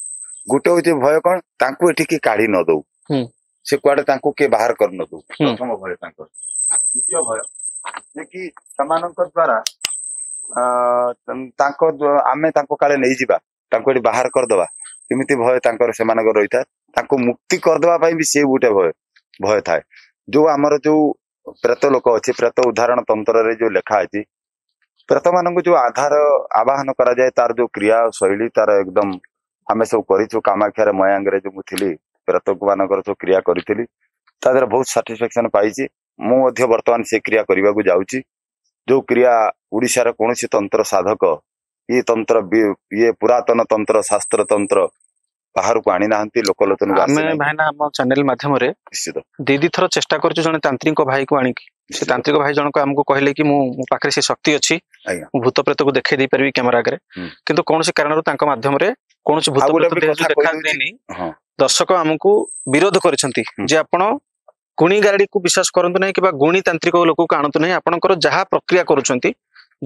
ଗୋଟେ ହଉଛି ଭୟ କଣ ତାଙ୍କୁ ଏଠିକି କାଢି ନ ଦଉ ହୁଁ। ସେ କୁଆଡେ ତାଙ୍କୁ କିଏ ବାହାର କରି ନ ଦଉ ହୁଁ। ପ୍ରଥମ ଭୟ ତାଙ୍କର ଦ୍ୱିତୀୟ ଭୟ ଯେ କି ସେମାନଙ୍କ ଦ୍ଵାରା ଆମେ ତାଙ୍କୁ କାଳେ ନେଇଯିବା ତାଙ୍କୁ ଏଠି ବାହାର କରିଦବା ଏମିତି ଭୟ ତାଙ୍କର ସେମାନଙ୍କର ରହିଥାଏ ତାଙ୍କୁ ମୁକ୍ତି କରିଦବା ପାଇଁ ବି ସେ ଗୋଟେ ଭୟ ଥାଏ ଯୋଉ ଆମର ଯୋଉ ପ୍ରେତ ଲୋକ ଅଛି ପ୍ରେତ ଉଦାହରଣ ତନ୍ତ୍ରରେ ଯୋଉ ଲେଖା ଅଛି ପ୍ରେତ ମାନଙ୍କୁ ଯୋଉ ଆବାହନ କରାଯାଏ ତାର ଯୋଉ କ୍ରିୟା ଶୈଳୀ ତାର ଏକଦମ ଆମେ ସବୁ କରିଛୁ କାମାକ୍ଷାରେ ମୟାଙ୍ଗରେ ଯୋଉ ମୁଁ ଥିଲି ପ୍ରେତ ମାନଙ୍କର ଯୋଉ କ୍ରିୟା କରିଥିଲି ତା ଦେହରେ ବହୁତ ସାଟିସ୍ଫାକ୍ସନ ପାଇଛି ମୁଁ ମଧ୍ୟ ବର୍ତ୍ତମାନ ସେ କ୍ରିୟା କରିବାକୁ ଯାଉଛି ଯୋଉ କ୍ରିୟା ଓଡିଶାର କୌଣସି ତନ୍ତ୍ର ସାଧକ ଇଏ ତନ୍ତ୍ର ଇଏ ପୁରାତନ ତନ୍ତ୍ର ଶାସ୍ତ୍ର ତନ୍ତ୍ର ବାହାରକୁ ଆଣି ନାହାନ୍ତି ଲୋକଲୋଚନକୁ ଆମେ ଆସିନାହିଁ ଭାଇନା ଆମ ଚ୍ୟାନେଲ ମାଧ୍ୟମରେ ନିଶ୍ଚିତ ଦି ଥର ଚେଷ୍ଟା କରିଛୁ ଜଣେ ତାନ୍ତ୍ରିକ ଭାଇକୁ ଆଣିକି ସେ ତାନ୍ତ୍ରିକ ଭାଇ ଜଣକ ଆମକୁ କହିଲେ କି ମୋ ପାଖରେ ସେ ଶକ୍ତି ଅଛି ଆଜ୍ଞା। ମୁଁ ଭୂତ ପ୍ରେତକୁ ଦେଖେଇ ଦେଇ ପାରିବି କ୍ୟାମେରା ଆଗରେ କିନ୍ତୁ କୌଣସି କାରଣରୁ ତାଙ୍କ ମାଧ୍ୟମରେ କୌଣସି ଭୂତ ଆଉ ଗୋଟେ ପ୍ରେତ ବି ଦେହ କଥା ଦେଖା କହିଦଉଛି। ଦେଇନି ହଁ ଦର୍ଶକ ଆମକୁ ବିରୋଧ କରିଛନ୍ତି ଯେ ଆପଣ ଗୁଣି ଗାରେଡିକୁ ବିଶ୍ୱାସ କରନ୍ତୁ ନାହିଁ କିମ୍ବା ଗୁଣି ତାନ୍ତ୍ରିକ ଲୋକକୁ ଆଣନ୍ତୁ ନାହିଁ ଆପଣଙ୍କର ଯାହା ପ୍ରକ୍ରିୟା କରୁଛନ୍ତି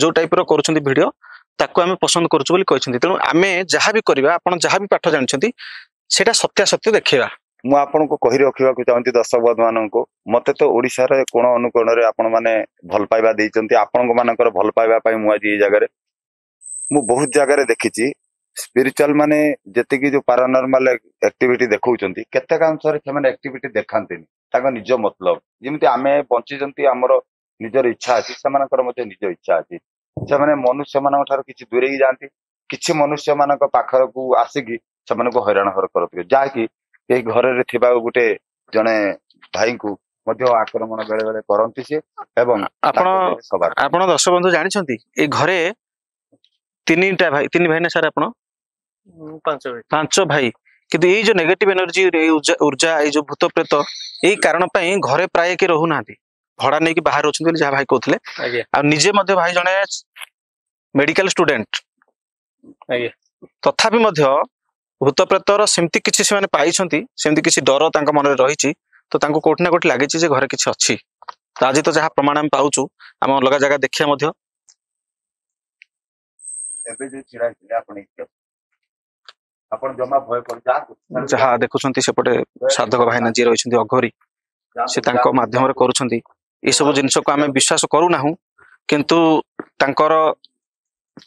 ଯୋଉ ଟାଇପର କରୁଛନ୍ତି ଭିଡିଓ ତାକୁ ଆମେ ପସନ୍ଦ କରୁଛୁ ବୋଲି କହିଛନ୍ତି ତେଣୁ ଆମେ ଯାହା ବି କରିବା ଆପଣ ଯାହା ବି ପାଠ ଜାଣିଛନ୍ତି ସେଇଟା ସତ୍ୟାସତ୍ୟ ଦେଖେଇବା। ମୁଁ ଆପଣଙ୍କୁ କହି ରଖିବାକୁ ଚାହୁଁଛି ଦର୍ଶକ ବନ୍ଧୁ ମାନଙ୍କୁ ମତେ ତ ଓଡିଶାରେ କୋଣ ଅନୁକୋଣରେ ଆପଣ ମାନେ ଭଲ ପାଇବା ଦେଇଛନ୍ତି ଆପଣଙ୍କ ମାନଙ୍କର ଭଲ ପାଇବା ପାଇଁ ମୁଁ ଆଜି ଏଇ ଜାଗାରେ ମୁଁ ବହୁତ ଜାଗାରେ ଦେଖିଛି ସ୍ପିରିଚୁଆଲ ମାନେ ଯେତିକି ଯୋଉ ପାରାନର୍ମାଲ ଆକ୍ଟିଭିଟି ଦେଖଉଛନ୍ତି କେତେକାଂଶରେ ସେମାନେ ଆକ୍ଟିଭିଟି ଦେଖାନ୍ତିନି ତାଙ୍କ ନିଜ ମତଲବ ଯେମିତି ଆମେ ବଞ୍ଚିଛନ୍ତି ଆମର ନିଜର ଇଚ୍ଛା ଅଛି ସେମାନଙ୍କର ମଧ୍ୟ ନିଜ ଇଚ୍ଛା ଅଛି ସେମାନେ ମନୁଷ୍ୟ ମାନଙ୍କ ଠାରୁ କିଛି ଦୂରେଇ ଯାଆନ୍ତି କିଛି ମନୁଷ୍ୟ ମାନଙ୍କ ପାଖକୁ ଆସିକି ସେମାନଙ୍କୁ ହଇରାଣ କରନ୍ତି ଯାହାକି ଏଇ ଘରରେ ଥିବା ଗୋଟେ ଜଣେ ଭାଇଙ୍କୁ ମଧ୍ୟ ଆକ୍ରମଣ ବେଳେ ବେଳେ କରନ୍ତି ସେ ଏବଂ ଆପଣ ତାଙ୍କ ଦେହରେ ସବାର ଆପଣ ଦର୍ଶକ ବନ୍ଧୁ ଜାଣିଛନ୍ତି ଏଇ ଘରେ ତିନି ଭାଇ ନା ସାର୍ ଆପଣ 5 ଭାଇ କିନ୍ତୁ ଏଇ ଯୋଉ ନେଗେଟିଭ ଏନର୍ଜି ऊर्जा ଏଇ ଯୋଉ ଭୂତ ପ୍ରେତ ଏଇ କାରଣ ପାଇଁ ଘରେ ପ୍ରାୟ କେହି ରହୁନାହାନ୍ତି ଭଡା ନେଇକି ବାହାରେ ଅଛନ୍ତି ବୋଲି ଯାହା ଭାଇ କହୁଥିଲେ ଆଉ ନିଜେ ମଧ୍ୟ ଭାଇ ଜଣେ ମେଡିକାଲ ଷ୍ଟୁଡେଣ୍ଟ ତଥାପି ମଧ୍ୟ ଭୂତ ପ୍ରେତର ସେମିତି କିଛି ସେମାନେ ପାଇଛନ୍ତି ସେମିତି କିଛି ଡର ତାଙ୍କ ମନରେ ରହିଛି ତ ତାଙ୍କୁ କୋଉଠି ନା କୋଉଠି ଲାଗିଛି ଯେ ଘରେ କିଛି ଅଛି ତ ଆଜି ତ ଯାହା ପ୍ରମାଣ ଆମେ ପାଉଛୁ ଆମେ ଅଲଗା ଜାଗା ଦେଖିବା ମଧ୍ୟ ଏବେ ଯୋଉ ଛିଡା ହେଇଥିଲେ ଆପଣ ଜମା ଭୟ କରି ଯାଆନ୍ତୁ ଯାହା ଦେଖୁଛନ୍ତି ସେପଟେ ସାଧକ ଭାଇନା ଯିଏ ରହିଛନ୍ତି ଅଘୋରୀ ସେ ତାଙ୍କ ମାଧ୍ୟମରେ କରୁଛନ୍ତି ଏସବୁ ଜିନିଷକୁ ଆମେ ବିଶ୍ୱାସ କରୁନାହୁଁ କିନ୍ତୁ ତାଙ୍କର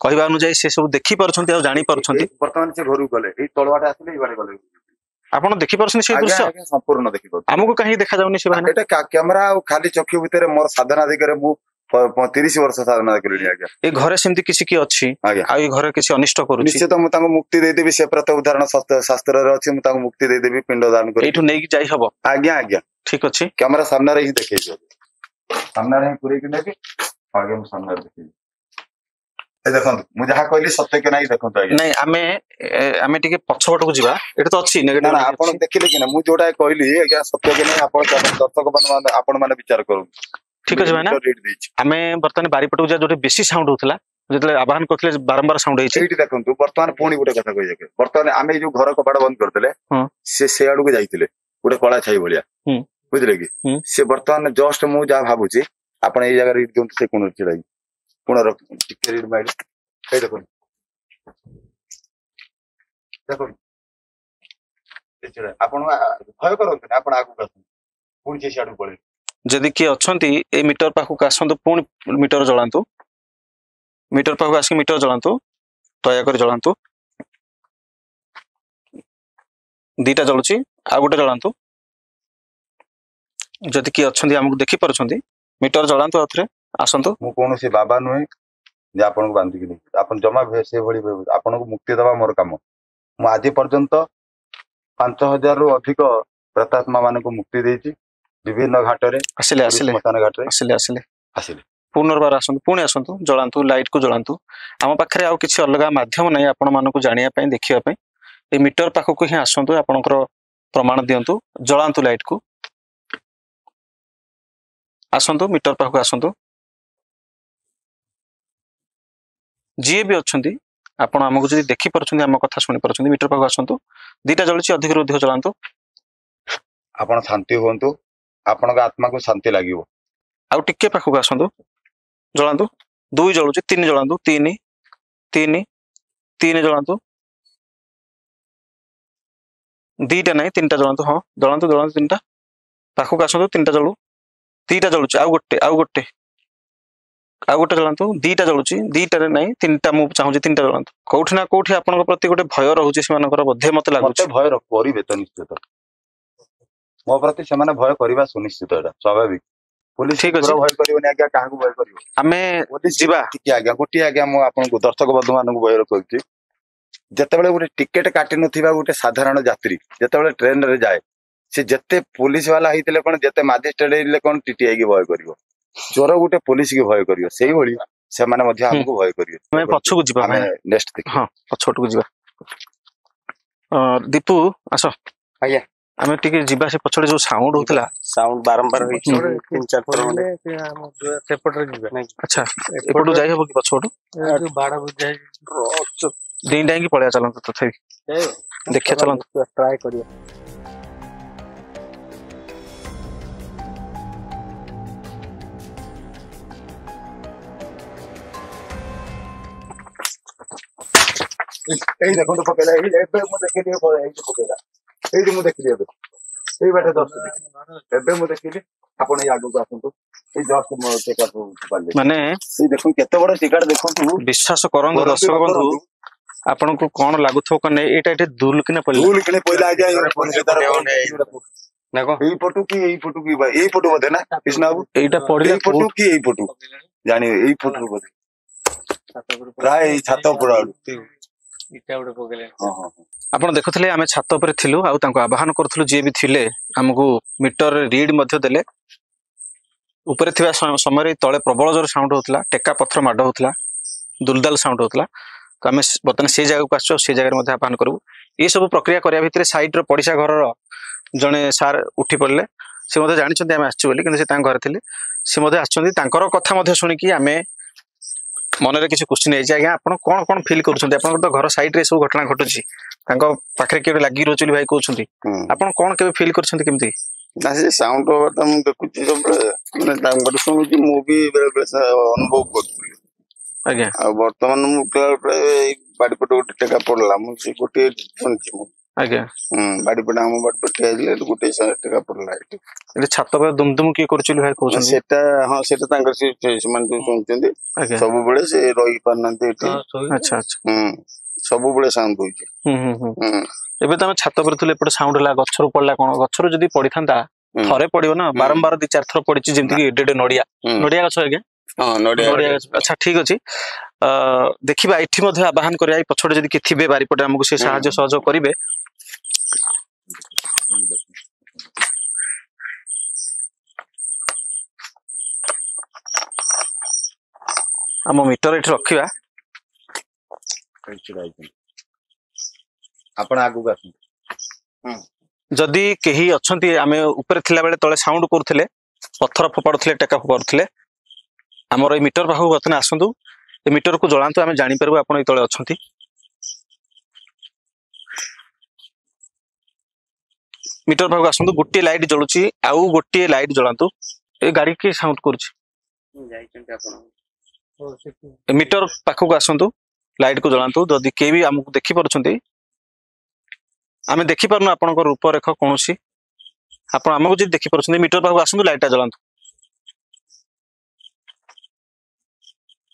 କହିବା ଅନୁଯାୟୀ ସେ ସବୁ ଦେଖି ପାରୁଛନ୍ତି ଆଉ ଜାଣି ପାରୁଛନ୍ତି ବର୍ତ୍ତମାନ ସେ ଘରକୁ ଗଲେ ଏଇ ତଳବାଟେ ଆସିଲେ ଏଇ ବାଟେ ଗଲେ ଆପଣ ଦେଖିପାରୁଛନ୍ତି ସେଇ ଆଜ୍ଞା ଦୃଶ୍ୟ ଆଜ୍ଞା ସମ୍ପୂର୍ଣ୍ଣ ଦେଖିପାରୁଛି ଆମକୁ କାହିଁକି ଦେଖାଯାଉନି ସେ ଭାଇନା ଏଟା କ୍ୟାମେରା ଆଉ ଖାଲି ଚକ୍ଷୁ ଭିତରେ ମୋର ସାଧନା ଦିଗରେ ମୁଁ 30 ବର୍ଷ ସାଧନା କଲିଣି ଆଜ୍ଞା ଏ ଘରେ ସେମିତି କିଛି କି ଅଛି ଆଜ୍ଞା ଆଉ ଏ ଘରେ କିଛି ଅନିଷ୍ଟ କରୁଛି ନିଶ୍ଚିତ ମୁଁ ତାଙ୍କୁ ମୁକ୍ତି ଦେଇଦେବି ସେ ପ୍ରତ ଉଦାହରଣ ଶାସ୍ତ୍ରରେ ଅଛି ମୁଁ ତାଙ୍କୁ ମୁକ୍ତି ଦେଇଦେବି ପିଣ୍ଡ ଦାନ କରି ଏଇଠୁ ନେଇକି ଯାଇ ହବ ଆଜ୍ଞା ଆଜ୍ଞା ଠିକ ଅଛି କ୍ୟାମେରା ସାମ୍ନାରେ ହିଁ ଦେଖେଇବି ସାମ୍ନାରେ ହିଁ ପୁରେଇକି ନେବି ଆଜ୍ଞା ମୁଁ ସାମ୍ନାରେ ଦେଖେଇବି ଦେଖନ୍ତୁ ମୁଁ ଯାହା କହିଲି ସତ୍ୟ କି ନାହିଁ ଦେଖନ୍ତୁ ଆଜ୍ଞା ନାଇଁ ଆମେ ଟିକେ ପଛପଟକୁ ଯିବା ଏଠି ତ ଅଛି ନା ନେଗେଟିଭ ନା ଆପଣ ଦେଖିଲେ କି ନା ମୁଁ ଯୋଉଟା କହିଲି ଆଜ୍ଞା ସତ୍ୟ କି ନାହିଁ ଆପଣ ଦର୍ଶକ ମାନେ ଆପଣ ମାନେ ବିଚାର କରନ୍ତୁ ଠିକ ଅଛି ଭାଇନା ଆମେ ବର୍ତ୍ତମାନ ବାରିପଟକୁ ଯିବା ଯୋଉଠି ବେଶୀ ସାଉଣ୍ଡ ହଉଥିଲା ଯେତେବେଳେ ଆବାହନ କରୁଥିଲେ ବାରମ୍ବାର ସାଉଣ୍ଡ ହେଇଛି ଏଇଠି ଦେଖନ୍ତୁ ବର୍ତ୍ତମାନ ପୁଣି ଗୋଟେ କଥା କହିବେ ବର୍ତ୍ତମାନ ଆମେ ଏଇ ଯୋଉ ଘର କବାଟ ବନ୍ଦ କରିଦେଲେ ସେ ଆଡକୁ ଯାଇଥିଲେ ଗୋଟେ କଳା ଛାଇ ଭଳିଆ ବୁଝିଲେ କି ସେ ବର୍ତ୍ତମାନ ଜଷ୍ଟ ମୁଁ ଯାହା ଭାବୁଛି ଆପଣ ଏଇ ଜାଗାରେ ଦିଅନ୍ତୁ ସେ କୋଣରେ ଛିଡା ହେଇକି କୋଣର ଟିକେ ରିଡ୍ ମାଇଲେ ଏଇ ଦେଖନ୍ତୁ ଦେଖନ୍ତୁ ଆପଣ ଭୟ କରନ୍ତୁନି ଆପଣ ଆଗକୁ ଆସନ୍ତୁ ପୁଣି ସେ ସିଆଡକୁ ପଳେଇବେ ଯଦି କିଏ ଅଛନ୍ତି ଏଇ ମିଟର ପାଖକୁ ଆସନ୍ତୁ ପୁଣି ମିଟର ଜଳାନ୍ତୁ ମିଟର ପାଖକୁ ଆସିକି ମିଟର ଜଳାନ୍ତୁ ଦୟାକରି ଜଳାନ୍ତୁ ଦିଟା ଜଳୁଛି ଆଉ ଗୋଟେ ଜଳାନ୍ତୁ ଯଦି କିଏ ଅଛନ୍ତି ଆମକୁ ଦେଖି ପାରୁଛନ୍ତି ମିଟର ଜଳାନ୍ତୁ ଆଉ ଥରେ ଆସନ୍ତୁ ମୁଁ କୌଣସି ବାବା ନୁହେଁ ଯେ ଆପଣଙ୍କୁ ବାନ୍ଧିକି ନେବି ଆପଣ ଜମା ସେଭଳି ଆପଣଙ୍କୁ ମୁକ୍ତି ଦେବା ମୋର କାମ ମୁଁ ଆଜି ପର୍ଯ୍ୟନ୍ତ 5000ରୁ ଅଧିକ ପ୍ରେତାତ୍ମା ମାନଙ୍କୁ ମୁକ୍ତି ଦେଇଛି ବିଭିନ୍ନ ଘାଟରେ ଆସିଲେ ଶ୍ମଶାନ ଘାଟରେ ଆସିଲେ ଆସିଲେ ପୁନର୍ବାର ଆସନ୍ତୁ ପୁଣି ଆସନ୍ତୁ ଜଳାନ୍ତୁ ଲାଇଟ କୁ ଜଳାନ୍ତୁ ଆମ ପାଖରେ ଆଉ କିଛି ଅଲଗା ମାଧ୍ୟମ ନାହିଁ ଆପଣ ମାନଙ୍କୁ ଜାଣିବା ପାଇଁ ଦେଖିବା ପାଇଁ এই ମିଟର ପାଖକୁ ହିଁ ଆସନ୍ତୁ ଆପଣଙ୍କର ପ୍ରମାଣ ଦିଅନ୍ତୁ ଜଳାନ୍ତୁ ଲାଇଟ କୁ ଆସନ୍ତୁ ମିଟର ପାଖକୁ ଆସନ୍ତୁ ଯିଏ ବି ଅଛନ୍ତି ଆପଣ ଆମକୁ ଯଦି ଦେଖି ପାରୁଛନ୍ତି ଆମ କଥା ଶୁଣି ପାରୁଛନ୍ତି ମିଟର ପାଖକୁ ଆସନ୍ତୁ ଦିଟା ଜଳୁଛି ଅଧିକରୁ ଅଧିକ ଜଳାନ୍ତୁ ଆପଣ ଶାନ୍ତି ହୁଅନ୍ତୁ ଆପଣଙ୍କ ଆତ୍ମାକୁ ଶାନ୍ତି ଲାଗିବ ଆଉ ଟିକେ ପାଖକୁ ଆସନ୍ତୁ ଜଳାନ୍ତୁ 2 ଜଳୁଛି 3 ଜଳାନ୍ତୁ 3 ଜଳାନ୍ତୁ ଦିଟା ନାହିଁ 3ଟା ଜଳାନ୍ତୁ ହଁ ଜଳାନ୍ତୁ 3ଟା ପାଖକୁ ଆସନ୍ତୁ 3ଟା ଜଳୁ 2ଟା ଜଳୁଛି ଆଉ ଗୋଟେ ଜଳାନ୍ତୁ 2ଟା ଜଳୁଛି 2ଟାରେ ନାହିଁ 3ଟା ମୁଁ ଚାହୁଁଛି 3ଟା ଜଳାନ୍ତୁ କୋଉଠି ନା କୋଉଠି ଆପଣଙ୍କ ପ୍ରତି ଗୋଟେ ଭୟ ରହୁଛି ସେମାନଙ୍କର ବୋଧେ ମତେ ଲାଗୁଛି ଭୟ କରିବେ ତ ନିଶ୍ଚିତ ମୋ ପ୍ରତି ସେମାନେ ଭୟ କରିବା ସୁନିଶ୍ଚିତ ଏଟା ସ୍ୱାଭାବିକ ପୁଲିସ ଠିକ ଅଛି ଭୟ କରିବନି ଆଜ୍ଞା କାହାକୁ ଭୟ କରିବ ଆମେ ଯିବା ଟିକେ ଆଜ୍ଞା ଗୋଟିଏ ଆଜ୍ଞା ମୁଁ ଆପଣଙ୍କୁ ଦର୍ଶକ ବନ୍ଧୁ ମାନଙ୍କୁ ଭୟ କରୁଛି ଯେତେବେଳେ ଗୋଟେ ଟିକେଟ କାଟି ନଥିବା ଗୋଟେ ସାଧାରଣ ଯାତ୍ରୀ ଯେତେବେଳେ ଟ୍ରେନରେ ଯାଏ से जेते पुलिस वाला ହେଇଥିଲେ କଣ ଯେତେ ମାଜିଷ୍ଟ୍ରେଟ ହେଇଥିଲେ କଣ ଟିଟି ହେଇକି ଭୟ କରିବ ଚୋର ଗୋଟେ पुलिस की भय करियो सेही भଳି ସେମାନେ ମଧ୍ୟ ଆମକୁ ଭୟ କରିବେ ଆମେ ପଛକୁ ଯିବା ଆମେ ଭାଇ ନେକ୍ସଟ ଦେଖିବା ହଁ ପଛକୁ ଯିବା ଦୀପୁ ଆସ ଆଜ୍ଞା ଆମେ ଟିକେ ଯିବା ସେ ପଛରେ ଯୋଉ ସାଉଣ୍ଡ ହଉଥିଲା ସାଉଣ୍ଡ ବାରମ୍ବାର ହେଇଛି 3-4 ଥର ଖଣ୍ଡେ ସେପଟରେ ଯିବା ଆଚ୍ଛା ଏପଟୁ ଯାଇ ହବ କି ପଛପଟୁ ଯୋଉ ବାଡ ବୁଝା ଡେଇଁ ଡାଇଁକି ପଳେଇବା ଚାଲନ୍ତୁ ତଥାପି ଦେଖିବା ଚାଲନ୍ତୁ ଟ୍ରାଏ କରିବା ଏଇ ଦେଖନ୍ତୁ ପକେଇଲା ଏଇ ଏବେ ମୁଁ ଦେଖିଲି ଏଇଠି ପକେଇଲା ଏଇଠି ମୁଁ ଦେଖିଲି ଏବେ ଏଇ ବାଟେ ଦଶ ଏବେ ମୁଁ ଦେଖିଲି ଆପଣ ଏଇ ଆଗକୁ ଆସନ୍ତୁ ଏଇ ଜଷ୍ଟ ମୋ ଟିକେଟ ମାନେ ଏଇ ଦେଖନ୍ତୁ କେତେ ବଡ ଟିକେଟ ଦେଖନ୍ତୁ ବିଶ୍ୱାସ କରନ୍ତୁ ଦର୍ଶକ ବନ୍ଧୁ ଆପଣଙ୍କୁ କଣ ଲାଗୁଥିବ କଣ ନାଇଁ ଏଇଟା ଏଠି ଦୁଲ କିନା ପଡିଲା ଭୁଲ କିଣି ପଇଲା ଆଜ୍ଞା ଏଇ ପଟୁ କି ଏଇ ପଟୁ ବୋଧେ ନା କୃଷ୍ଣ ବାବୁ ଏଇଟା ପଡିଲା ଏଇ ପଟୁ କି ଏଇ ପଟୁ ଜାଣିବେ ଏଇ ପଟରୁ ବୋଧେ ପ୍ରାୟ ଏଇ ଛାତ ଉପର ଆଡୁ ଇଟା ଗୋଟେ ପକେଇଲେ ହଁ ହଁ ଆପଣ ଦେଖୁଥିଲେ ଆମେ ଛାତ ଉପରେ ଥିଲୁ ଆଉ ତାଙ୍କୁ ଆବାହନ କରୁଥିଲୁ ଯିଏ ବି ଥିଲେ ଆମକୁ ମିଟରରେ ରିଡ୍ ମଧ୍ୟ ଦେଲେ ଉପରେ ଥିବା ସମୟରେ ତଳେ ପ୍ରବଳ ଜୋର ସାଉଣ୍ଡ ହଉଥିଲା ଟେକା ପଥର ମାଡ ହଉଥିଲା ଦୁଲଦାଲ ସାଉଣ୍ଡ ହଉଥିଲା ତ ଆମେ ବର୍ତ୍ତମାନ ସେଇ ଜାଗାକୁ ଆସିଛୁ ସେଇ ଜାଗାରେ ମଧ୍ୟ ଆବାହନ କରିବୁ ଏଇ ସବୁ ପ୍ରକ୍ରିୟା କରିବା ଭିତରେ ସାଇଡର ପଡିଶା ଘରର ଜଣେ ସାର୍ ଉଠି ପଡିଲେ ସେ ମଧ୍ୟ ଜାଣିଛନ୍ତି ଆମେ ଆସିଛୁ ବୋଲି କିନ୍ତୁ ସେ ତାଙ୍କ ଘରେ ଥିଲେ ସେ ମଧ୍ୟ ଆସିଛନ୍ତି ତାଙ୍କର କଥା ମଧ୍ୟ ଶୁଣିକି ଆମେ ମନରେ କିଛି କ୍ୱେଶ୍ଚିନ୍ ହେଇଛି ଆଜ୍ଞା ଆପଣ କଣ କଣ ଫିଲ୍ କରୁଛନ୍ତି ଆପଣଙ୍କର ତ ଘର ସାଇଡରେ ସବୁ ଘଟଣା ଘଟୁଛି ତାଙ୍କ ପାଖରେ କିଏ ଲାଗି ରହୁଛି ବୋଲି ଭାଇ କହୁଛନ୍ତି ଆପଣ କଣ କେବେ ଫିଲ୍ କରୁଛନ୍ତି କେମିତି ନା ସେ ସାଉଣ୍ଡ କଥା ମୁଁ ଦେଖୁଛି ସବୁବେଳେ ମାନେ ତାଙ୍କଠୁ ଶୁଣୁଛି ମୁଁ ବି ବେଳେ ବେଳେ ଅନୁଭବ କରୁଥିଲି ଆଜ୍ଞା ଆଉ ବର୍ତ୍ତମାନ ମୁଁ ପ୍ରାୟ ଏଇ ବାଡିପଟେ ଗୋଟେ ଟେକା ପଡିଲା ମୁଁ ସେ ଗୋଟେ ଶୁଣିଛି ମୁଁ ଆଜ୍ଞା ବାଡିପଟେ ଆମ ବାଡିପଟେ ଠିଆ ହେଇଥିଲେ ଗୋଟେ ଟେକା ପଡିଲା ଏଠି ଏଠି ଛାତ ଉପରେ ଦୁମଦୁମ କିଏ କରୁଛି ବୋଲି ଭାଇ କହୁଛନ୍ତି ସେଟା ହଁ ସେଟା ତାଙ୍କର ସେମାନେ ଯୋଉ ଶୁଣୁଛନ୍ତି ଆଜ୍ଞା ସବୁବେଳେ ସେ ରହି ପାରୁନାହାନ୍ତି ଏଠି ଆଚ୍ଛା ଆଚ୍ଛା ସବୁବେଳେ ସାଉଣ୍ଡ ହଉଛି ଏବେ ତ ଆମେ ଛାତ ଉପରେ ଥିଲେ ଏପଟେ ସାଉଣ୍ଡ ହେଲା ଗଛରୁ ପଡିଲା କଣ ଗଛରୁ ଯଦି ପଡିଥାନ୍ତା ଥରେ ପଡିବ ନା ବାରମ୍ବାର 2-4 ଥର ପଡିଛି ଯେମିତି କି ଏଡେ ନଡିଆ ଗଛ ଆଜ୍ଞା ନଡିଆ ଗଛ ଆଚ୍ଛା ଠିକ ଅଛି ଦେଖିବା ଏଠି ମଧ୍ୟ ଆବାହନ କରିବା ଏଇ ପଛଟେ ଯଦି କିଏ ଥିବେ ବାରିପଟେ ଆମକୁ ସେ ସାହାଯ୍ୟ ସହଯୋଗ କରିବେ ଆମ ମିଟର ଏଠି ରଖିବା ଆପଣ ଆଗକୁ ଆସନ୍ତୁ ଯଦି କେହି ଅଛନ୍ତି ଆମେ ଉପରେ ଥିଲା ବେଳେ ତଳେ ସାଉଣ୍ଡ କରୁଥିଲେ ପଥର ଫୋପାଡୁଥିଲେ ଟେକା ଫୋପାଡୁଥିଲେ ଆମର ଏଇ ମିଟର ପାଖକୁ ବର୍ତ୍ତମାନ ଆସନ୍ତୁ ଏ ମିଟରକୁ ଜଳାନ୍ତୁ ଆମେ ଜାଣିପାରିବୁ ଆପଣ ଏଇ ତଳେ ଅଛନ୍ତି ମିଟର ପାଖକୁ ଆସନ୍ତୁ ଗୋଟିଏ ଲାଇଟ୍ ଜଳୁଛି ଆଉ ଗୋଟିଏ ଲାଇଟ୍ ଜଳାନ୍ତୁ ଏ ଗାଡି କିଏ ସାଉଣ୍ଡ କରୁଛି ମିଟର ପାଖକୁ ଆସନ୍ତୁ ଲାଇଟ୍ କୁ ଜଳାନ୍ତୁ ଯଦି କେହି ବି ଆମକୁ ଦେଖିପାରୁଛନ୍ତି ଆମେ ଦେଖିପାରୁନୁ ଆପଣଙ୍କ ରୂପରେଖ କୌଣସି ଆପଣ ଆମକୁ ଯଦି ଦେଖିପାରୁଛନ୍ତି ମିଟର ପାଖକୁ ଆସନ୍ତୁ ଲାଇଟଟା ଜଳାନ୍ତୁ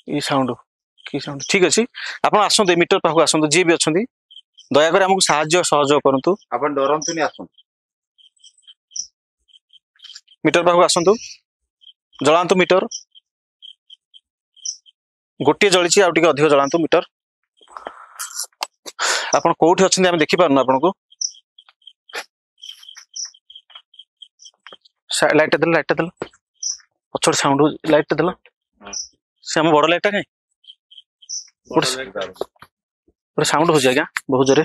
କି ସାଉଣ୍ଡ ଠିକ ଅଛି ଆପଣ ଆସନ୍ତୁ ମିଟର ପାଖକୁ ଆସନ୍ତୁ ଯିଏ ବି ଅଛନ୍ତି ଦୟାକରି ଆମକୁ ସାହାଯ୍ୟ ସହଯୋଗ କରନ୍ତୁ ଆପଣ ଡରନ୍ତୁନି ଆସନ୍ତୁ ମିଟର ପାଖକୁ ଆସନ୍ତୁ ଜଳାନ୍ତୁ ମିଟର ଗୋଟିଏ ଜଳିଛି ଆଉ ଟିକେ ଅଧିକ ଜଳାନ୍ତୁ ମିଟର ଆପଣ କୋଉଠି ଅଛନ୍ତି ଆମେ ଦେଖିପାରୁନୁ ଆପଣଙ୍କୁ ଲାଇଟଟା ଦେଲ ପଛରେ ସାଉଣ୍ଡ ଲାଇଟଟା ଦେଲ ସେ ଆମ ବଡ ଲାଇଟଟା କାଇଁ ଗୋଟେ ସାଉଣ୍ଡ ହଉଛି ଆଜ୍ଞା ବହୁତ ଜୋରେ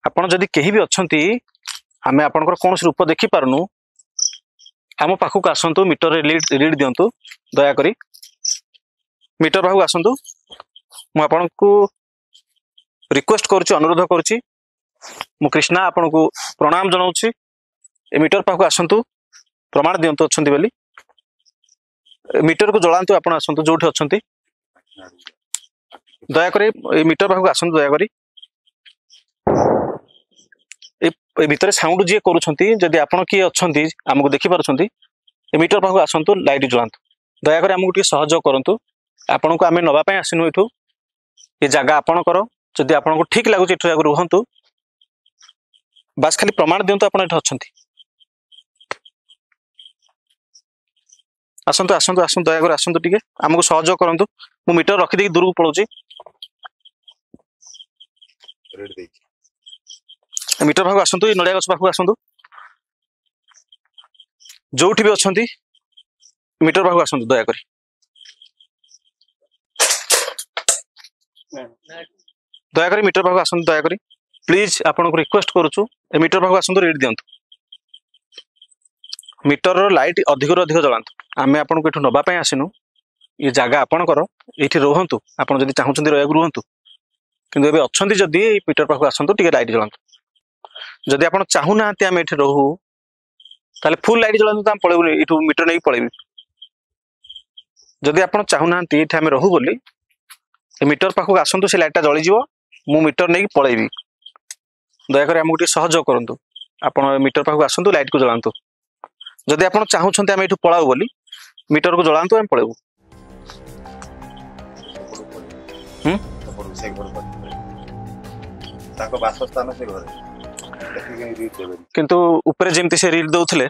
ଆପଣ ଯଦି କେହି ବି ଅଛନ୍ତି ଆମେ ଆପଣଙ୍କର କୌଣସି ରୂପ ଦେଖିପାରୁନୁ ଆମ ପାଖକୁ ଆସନ୍ତୁ ମିଟରରେ ରିଡ୍ ଦିଅନ୍ତୁ ଦୟାକରି ମିଟର ପାଖକୁ ଆସନ୍ତୁ ମୁଁ ଆପଣଙ୍କୁ ରିକ୍ୱେଷ୍ଟ କରୁଛି ଅନୁରୋଧ କରୁଛି ମୁଁ କୃଷ୍ଣା ଆପଣଙ୍କୁ ପ୍ରଣାମ ଜଣାଉଛି ଏ ମିଟର ପାଖକୁ ଆସନ୍ତୁ ପ୍ରମାଣ ଦିଅନ୍ତୁ ଅଛନ୍ତି ବୋଲି ମିଟରକୁ ଜଳାନ୍ତୁ ଆପଣ ଆସନ୍ତୁ ଯୋଉଠି ଅଛନ୍ତି ଦୟାକରି ଏ ମିଟର ପାଖକୁ ଆସନ୍ତୁ ଦୟାକରି ଏ ଭିତରେ ସାଉଣ୍ଡ ଯିଏ କରୁଛନ୍ତି ଯଦି ଆପଣ କିଏ ଅଛନ୍ତି ଆମକୁ ଦେଖିପାରୁଛନ୍ତି ଏ ମିଟର ପାଖକୁ ଆସନ୍ତୁ ଲାଇଟ୍ ଜଳାନ୍ତୁ ଦୟାକରି ଆମକୁ ଟିକେ ସହଯୋଗ କରନ୍ତୁ ଆପଣଙ୍କୁ ଆମେ ନବା ପାଇଁ ଆସିନୁ ଏଠୁ ଏ ଜାଗା ଆପଣଙ୍କର ଯଦି ଆପଣଙ୍କୁ ଠିକ ଲାଗୁଛି ଏଠୁ ଆଗରୁ ରୁହନ୍ତୁ ବାସ୍ ଖାଲି ପ୍ରମାଣ ଦିଅନ୍ତୁ ଆପଣ ଏଠି ଅଛନ୍ତି ଆସନ୍ତୁ ଦୟାକରି ଆସନ୍ତୁ ଟିକେ ଆମକୁ ସହଯୋଗ କରନ୍ତୁ ମୁଁ ମିଟର ରଖିଦେଇକି ଦୂରକୁ ପଳାଉଛି मीटर पाखु आसतु नड़िया गछ पाखु आसतु जोठी भी अच्छा मीटर पाखु आसतु दयाकोरी दयाकोरी मीटर पाखु आसतु दयाकोरी प्लीज आपन को रिक्वेस्ट करूछु ए मीटर पाखु आसतु रीड दियंतु मीटर लाइट अधिक अधिक जलांतु आमे आपन को एठु नबा पय आसिनु ये जगह आपणकर ये रुहतु आपड़ जब चाहते रहा रुहतु किंतु एबे अच्छी जदि मीटर पाखु आसतु टे लाइट जलांतु जदि आप चाहूना आम ये रहू ताले फुल लाइट जलांतु आम पलैबू ये मीटर नहीं पलैबी जदि आप चाहूना ये आम रहू बोली मीटर पाखु आसतु से लाइटा जलीज मु मीटर नहीं पलैबी दयाकोरी आमको सहयोग करूँ आप मीटर पाखु आसतु लाइट को जलांतु जदि आप चाहते आम ये पलाऊ बोली मीटर को जलांतु आम पलैबू बासस्थान से घर किंतु ऊपर जमती से रील दौले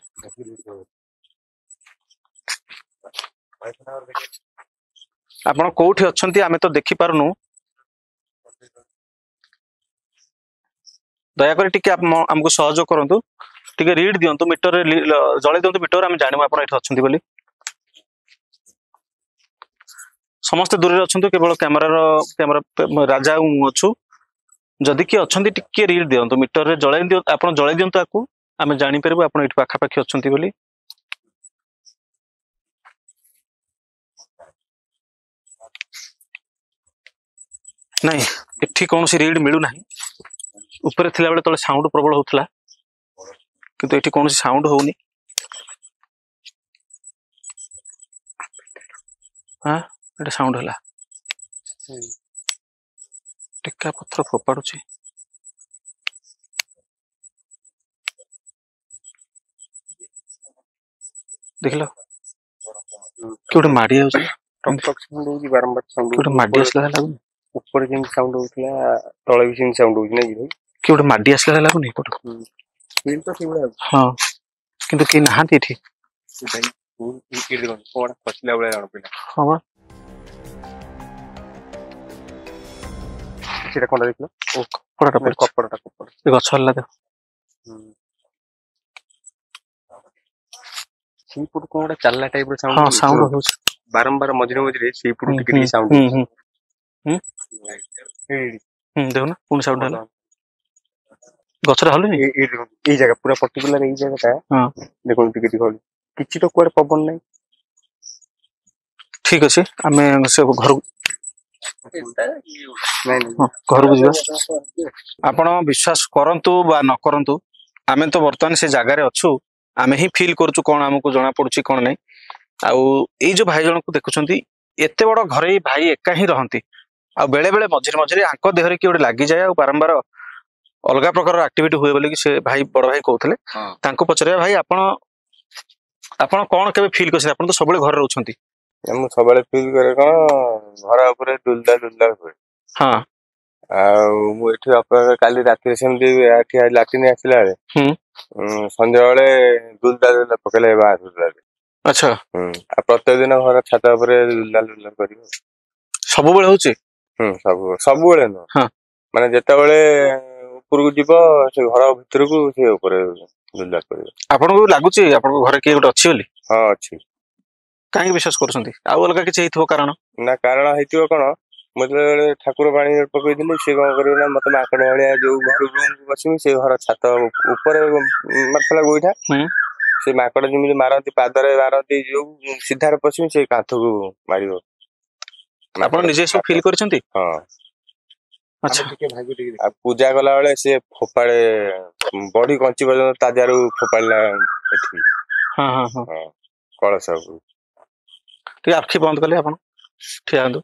आपण कोठी अच्छंती आमे तो देखि पारनु दया करी टिके हमको सहयोग करंतु टिके रीड दियंतु मीटर जळे दियंतु मीटर आमे जानिमु आपण एठी अच्छंती बोली समस्त दूर अच्छे केवल कैमरा राजा अच्छु जदि किए अच्छा टिके रीड दियंतु मीटर रे जळे दियंतु आपण जळे दियंतु आकु आमे जानि परबु आपण एठी पाखा पाखी अच्छंती बोली नहीं एठी कौन सी रीड मिलू नाही ऊपर थिला बेले तले साउंड प्रबल होतला किंतु एठी कौन सी साउंड होउनी हां एटा साउंड हला टिक्का पत्थर फोपाडुची देखलो केउटे माडी आउछ टक टक साउंड होगी बारंबार साउंड केउटे माडी आसला लागु ऊपर जिन साउंड होतला तळे भी साउंड होगी नहीं भाई केउटे माडी आसला लागु नहीं पटो फील तो सीबड़ा हां किंतु के नहाती थी भाई इर्द गन कोड़ा पछला बेले जान पिला हां बा सेटा कोंडा देखलो ओ कपड़ा ए गछ हल्ला दे सीपुट कोड़ा चलला टाइप रो साउंड हां साउंड होछ बारंबार मझरे सीपुट टिके साउंड देखो ना पुन साउंड हला गछरा हलु नि ए जगह पूरा पर्टिकुलर ए जगह का हां देखो टिके टिके हलु किछि तो कोड़ पवन नहीं ठीक अछि हमें से घर घर को जीवा आपण विश्वास करंतु बा न करंतु आमे तो वर्तमान से जगार अच्छु आमे ही फील करछु कोन हमको जना पड़ुछि कोन नै आउ ए जो भाई जन को देखुछंती एते बड़ घरे भाई एका ही रहंती आ बेले बेले मझिर मझिर आंको देहरे कि ओडे लागि जाय आ बारंबार अलगा प्रकार एक्टिविटी हुए बोली कि से भाई बड़ भाई कहउथले तांको पचरे भाई आपण कोन केबे फील करछ आपण तो सबले घर रहउछंती हम सबले फील करे कोन घर ऊपर दुलदा हुए हां आ मु एठी अपन काली रात्रि सेमदी एठी लाटिन आसिला रे संध्या बेले दुलदा पकेले बाहर दुलदा अच्छा आ प्रत्येक दिन घर छाता ऊपर दुलदा करियो सब बेले होची सब बेले न हां माने जेता बेले ऊपर को जीवो से घर भीतर को से ऊपर दुलदा करियो आपण को लागुची आपण को घर के गोटे अछि बोली हां अछि काहे विश्वास करछंती आ अलगा किछ हेइथो कारण ना कारण हेइथियो कोन मतलब ठाकुर पानी पकई दिले से कोन करियो ना मत माकड़ वालिया जो घर रूम बसिमी से घर छात ऊपर मतलब गोइठा से माकड़ जिमि मारती पादरे मारती जो सीधार पसिमी से कांथ को मारियो आपण निजे सब फील करछंती हां अच्छा आ पूजा गला बेले से फोपाड़े बॉडी कंची बजन ताजारू फोपाड़ला एठी हां हां हां कळस सब ठीक आखि बंद करले आपण ठिया दो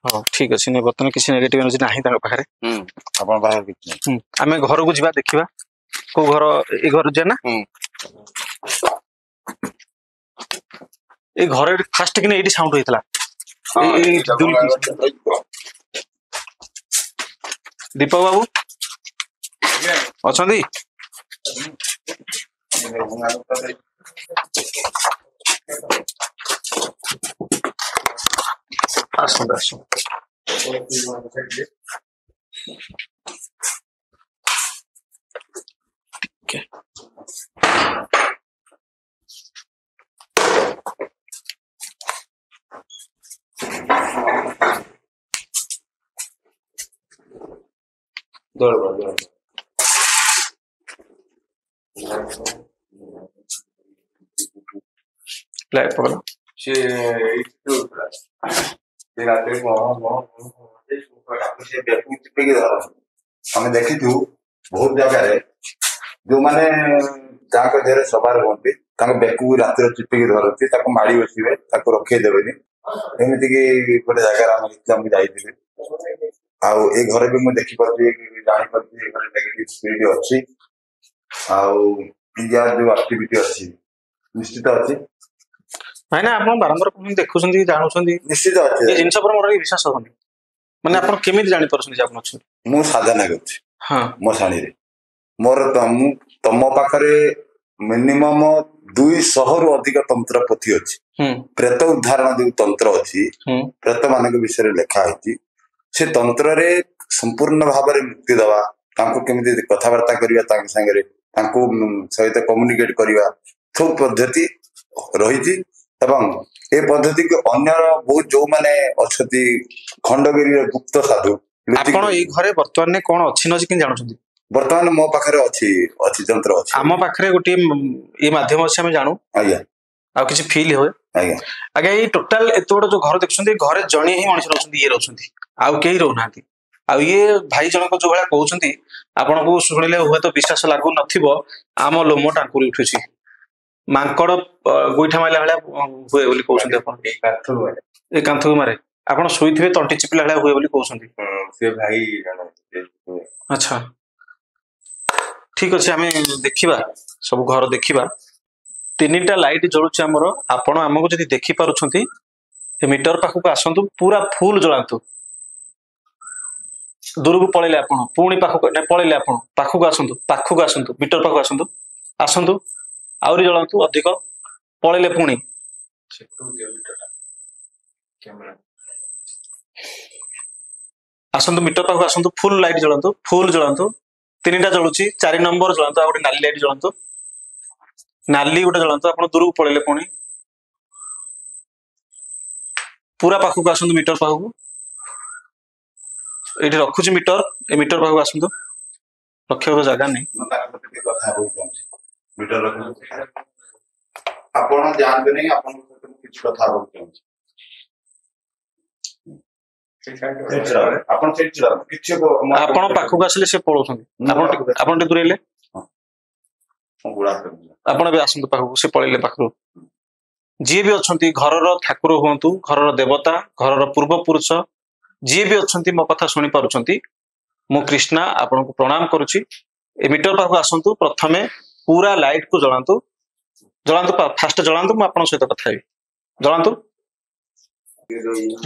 हां ठीक अछि ने बर्तन किसी नेगेटिव एनर्जी नाही ताଙ୍କ पाखरे आपण बाहर किछ आमे घर को जिबा देखिबा को घर ए घर जे ना ए घर फास्ट कि एडी साउंड होइतला दीपक बाबू अछंती आसंत आसंत लाइट पकड़ आम देखी बहुत जगह जो मैंने जहाँ देह सवार हमें बेकू रात चिपिकी धरती माड़ी बसवे रखे देवे एमती कि गोटे जगह जाइए आउ ए घर भी मुझे देखिपी जापारे नेगेटिव स्पिरिट अच्छी जो एक्टिविटी अच्छी निश्चित अच्छी भाई ना आप बारंबार देखुं जानूँ निश्चित अच्छे जिन मोर विश्वास होनी मैंने आप केमी जापर मु साधना कर हाँ मो शाणी मोर तम पाखे मिनिमम 200 रु अधिक तंत्र पोथी अच्छी प्रेत उद्धारण जो तंत्र अच्छी प्रेत मान विषय लिखाई से तंत्र रे संपूर्ण भाव में मुक्ति दवा केमी कथबार्ता करवा सहित कम्युनिकेट करवा सब पद्धति रही ए पद्धति को अन्य बहुत जो माने अच्छी खंडगिरी गुप्त साधु आपण ए घरे वर्तमान कौन अच्छी नछि कि जानछथि वर्तमान मो पाखरे अच्छी जंत्र अच्छी आम पाखरे गोटे ये माध्यम अच्छे हम जानू आज्ञा आ किछि फील होय आज्ञा आगे ये टोटल एत बड़ जो घर देखुछथि घरे जणे ही मनुष्य रहउछथि ये रहउछथि आउ केही रहउनाथि आ ये भाई जनक जो भला कहउछथि आपण को सुनिले हुए तो विश्वास लागू नथिबो आम लोमो टांकुरी उठुछि मांकड़ गोइठा माइला भला हुए बोली कहउछथि आपण ए कांथु मारे आपण सोइथिबे तंटी चिपिला भला हुए बोली कहउछथि से भाई अच्छा ठीक अच्छे आम देखा सब घर देखा 3टा लाइट जलुचे आमर आपण आमको जदि देखि पारुछंती ए मीटर पाखक आसंतु पूरा फुल जलांतु दूर को पळेले आपण पुणी पाखक न पळेले आपण पाखक आसंतु मीटर पाखक आसंतु आसंतु आउरी जलांतु अधिक पळेले पुणी आसंतु मीटर पाखक आसंतु फुल लाइट जलांतु 3टा जलुची 4 नंबर जलांतु आ गोटे नाली लाइट जलांतु नाली गोटे जलांतु आपण दूर को पळेले पुणी पूरा पाखक आसंतु मीटर पाखक एठी रखुची मीटर ए मीटर पाखक आसंतु रखे तो जगह नहीं मीटर आपण जानते नहीं आपण किछ कथा बोलते आपण पाखक आसले से पळौछन आपण दूरेले आपण भी आसंतु पाखक से पळेले पाखक जी भी अछंती घरर ठाकुर हुंतु घरर देवता घरर पूर्व पुरुष जी भी अछंती मो कथा सुनि पारुछंती मो कृष्णा आपण को प्रणाम करूची ए मीटर पाखक आसंतु प्रथमे पूरा लाइट को जलांतु फास्ट जलांतु म आपण सहित कथा हेबी जलांतु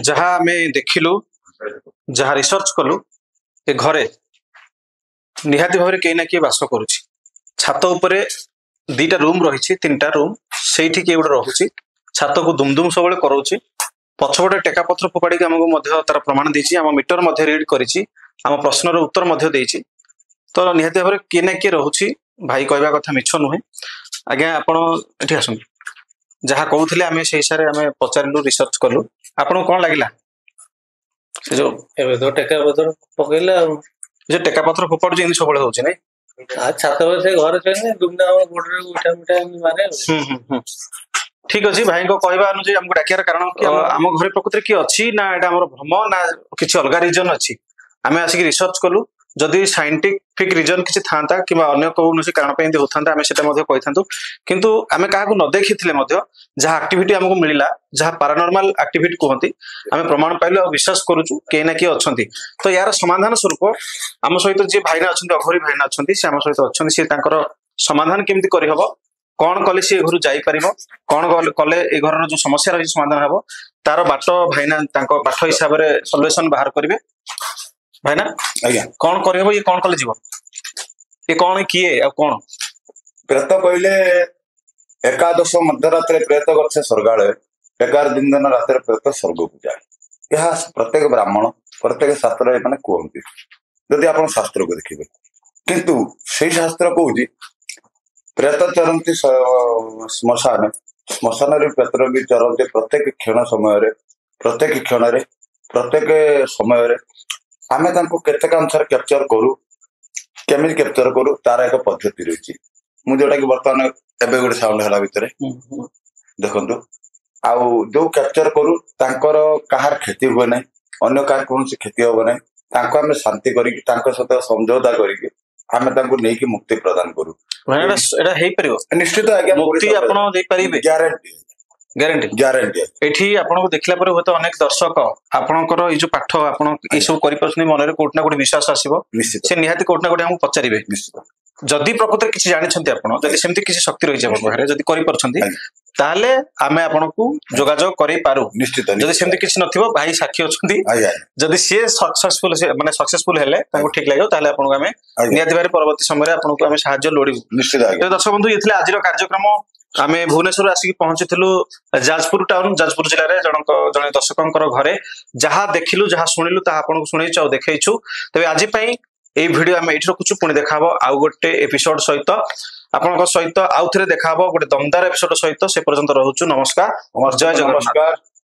जहा हमें देखिलु जहा रिसर्च कलु ए घरे निहाती भाव कहीं ना किए बास करुछि छात उपरे 2टा रूम रही 3टा रूम से किए गोटे रोचे छात को दुमदुम सब कराऊँ पछपटे टेका पथर फोपाड़ी आमको तार प्रमाण देछि आम मीटर रीड करिछि आम प्रश्नर उत्तर देछि तो निहाती भाव किए ना किए रोचे भाई कहवा कथा मिछ नुहे आज्ञा आपण एठी आसंतु जहाँ कहते आम से हिसाब से आम पचारू रिसर्च कलु आपन कौन लगिला से जो एबे तो टेका पथर पकेला जो टेका पथर फोपाड़ जो सब होची नै छात से घर छने दुमना गोडरे उठा मुठा मारे ठीक अच्छे भाई को कहवा अनुसार आमको डाकियार कारण कि आम घर प्रकृति किए अच्छी ना एटा हमर भ्रम ना किसी अलग रिजन अच्छी आम आसिक रिसर्च कलु जदि साइंटिफिक रिजन किसी था कि अन्य कौन कारण होता आम से किंतु आम क्या न देखी जहाँ एक्टिविटी आमको मिलला जहाँ पारानॉर्मल एक्टिविटी कहती आम प्रमाण पाइलु और विश्वास करुचु किए ना किए अच्छा तो यार समाधान स्वरूप आम सहित जी भाईना अच्छा अघोरी भाईना अच्छा से आम सहित अच्छा सी समाधान केमती करहब कौन कले सी घर जापर कौन कले ए घर जो समस्या रही समाधान हम तार बाट भाईना पाठ हिसाब से सल्यूशन बाहर करेंगे भाईना आज्ञा कौन कर ये कौन कले जीव ये कौन किए आ कौन प्रेत कहले एकादश मध्यरात्र प्रेत गच्छे स्वर्गालय 11 दिन रात प्रेत स्वर्ग को जाए यह प्रत्येक ब्राह्मण प्रत्येक शास्त्र मैंने कहते जदि आप शास्त्र को देखिए किंतु से शास्त्र कहूँ प्रेत चरती श्मशान श्मशान प्रेत भी चरती प्रत्येक क्षण समय प्रत्येक क्षण प्रत्येक समय आम केते अनुसार कैप्चर करू केमी कैप्चर करू तार एक पद्धति रही मुझे जोटा कि बर्तमान एवं गोटे साउंड है भितर देखु आउ जो कैप्चर करू तांकर कहार क्षति हुए ना अन्य कहार कौन क्षति हम ना आम शांति सहित समझौता करके आम नहीं मुक्ति प्रदान करू निश्चित आज्ञा मुक्ति आपण दे परिबे ग्यारंटी ग्यारंटी ग्यारंटी एठी आपनको देखला पर होत अनेक दर्शक आपनकर ए जो पाठ आपन ए सब करि परछनी मन रे कोट ना कोट विश्वास आसीबो निश्चित से निहाती कोट ना कोट हमको पचारिबे निश्चित जदि प्रकृति किछि जानि छथि आपन जदि सेमति किछि शक्ति रहि जाबो बाहरे जदि करि परछथि ताले आमे आपनको जोगाजोग करि पारू निश्चित जदि सेमति किछि नथिबो भाई साक्षी अछथि जदि से सक्सेसफुल माने सक्सेसफुल हेले ताको ठीक लागो ताले आपनको आमे निहाती बारे परवर्ती समय रे आपनको आमे सहाय्य लोडिबु निश्चित आज्ञा दर्शक बंधु येथिले आजिर कार्यक्रम आमे भुवनेश्वर आसिक पहुंचीलु जाजपुर टाउन जाजपुर जिले में जड़े दर्शकों घरे जहाँ देखिलु जहाँ शुणिलु ता आपको शुणु देखु तेज आज ये भिडियो आम ये रखुचु पुणी देखा आउ गोटे एपिसोड सहित आपण सहित आउ थे देखा गोटे दमदार एपिसोड सहित से पर्यंत रोचु नमस्कार जय जगन्नाथ।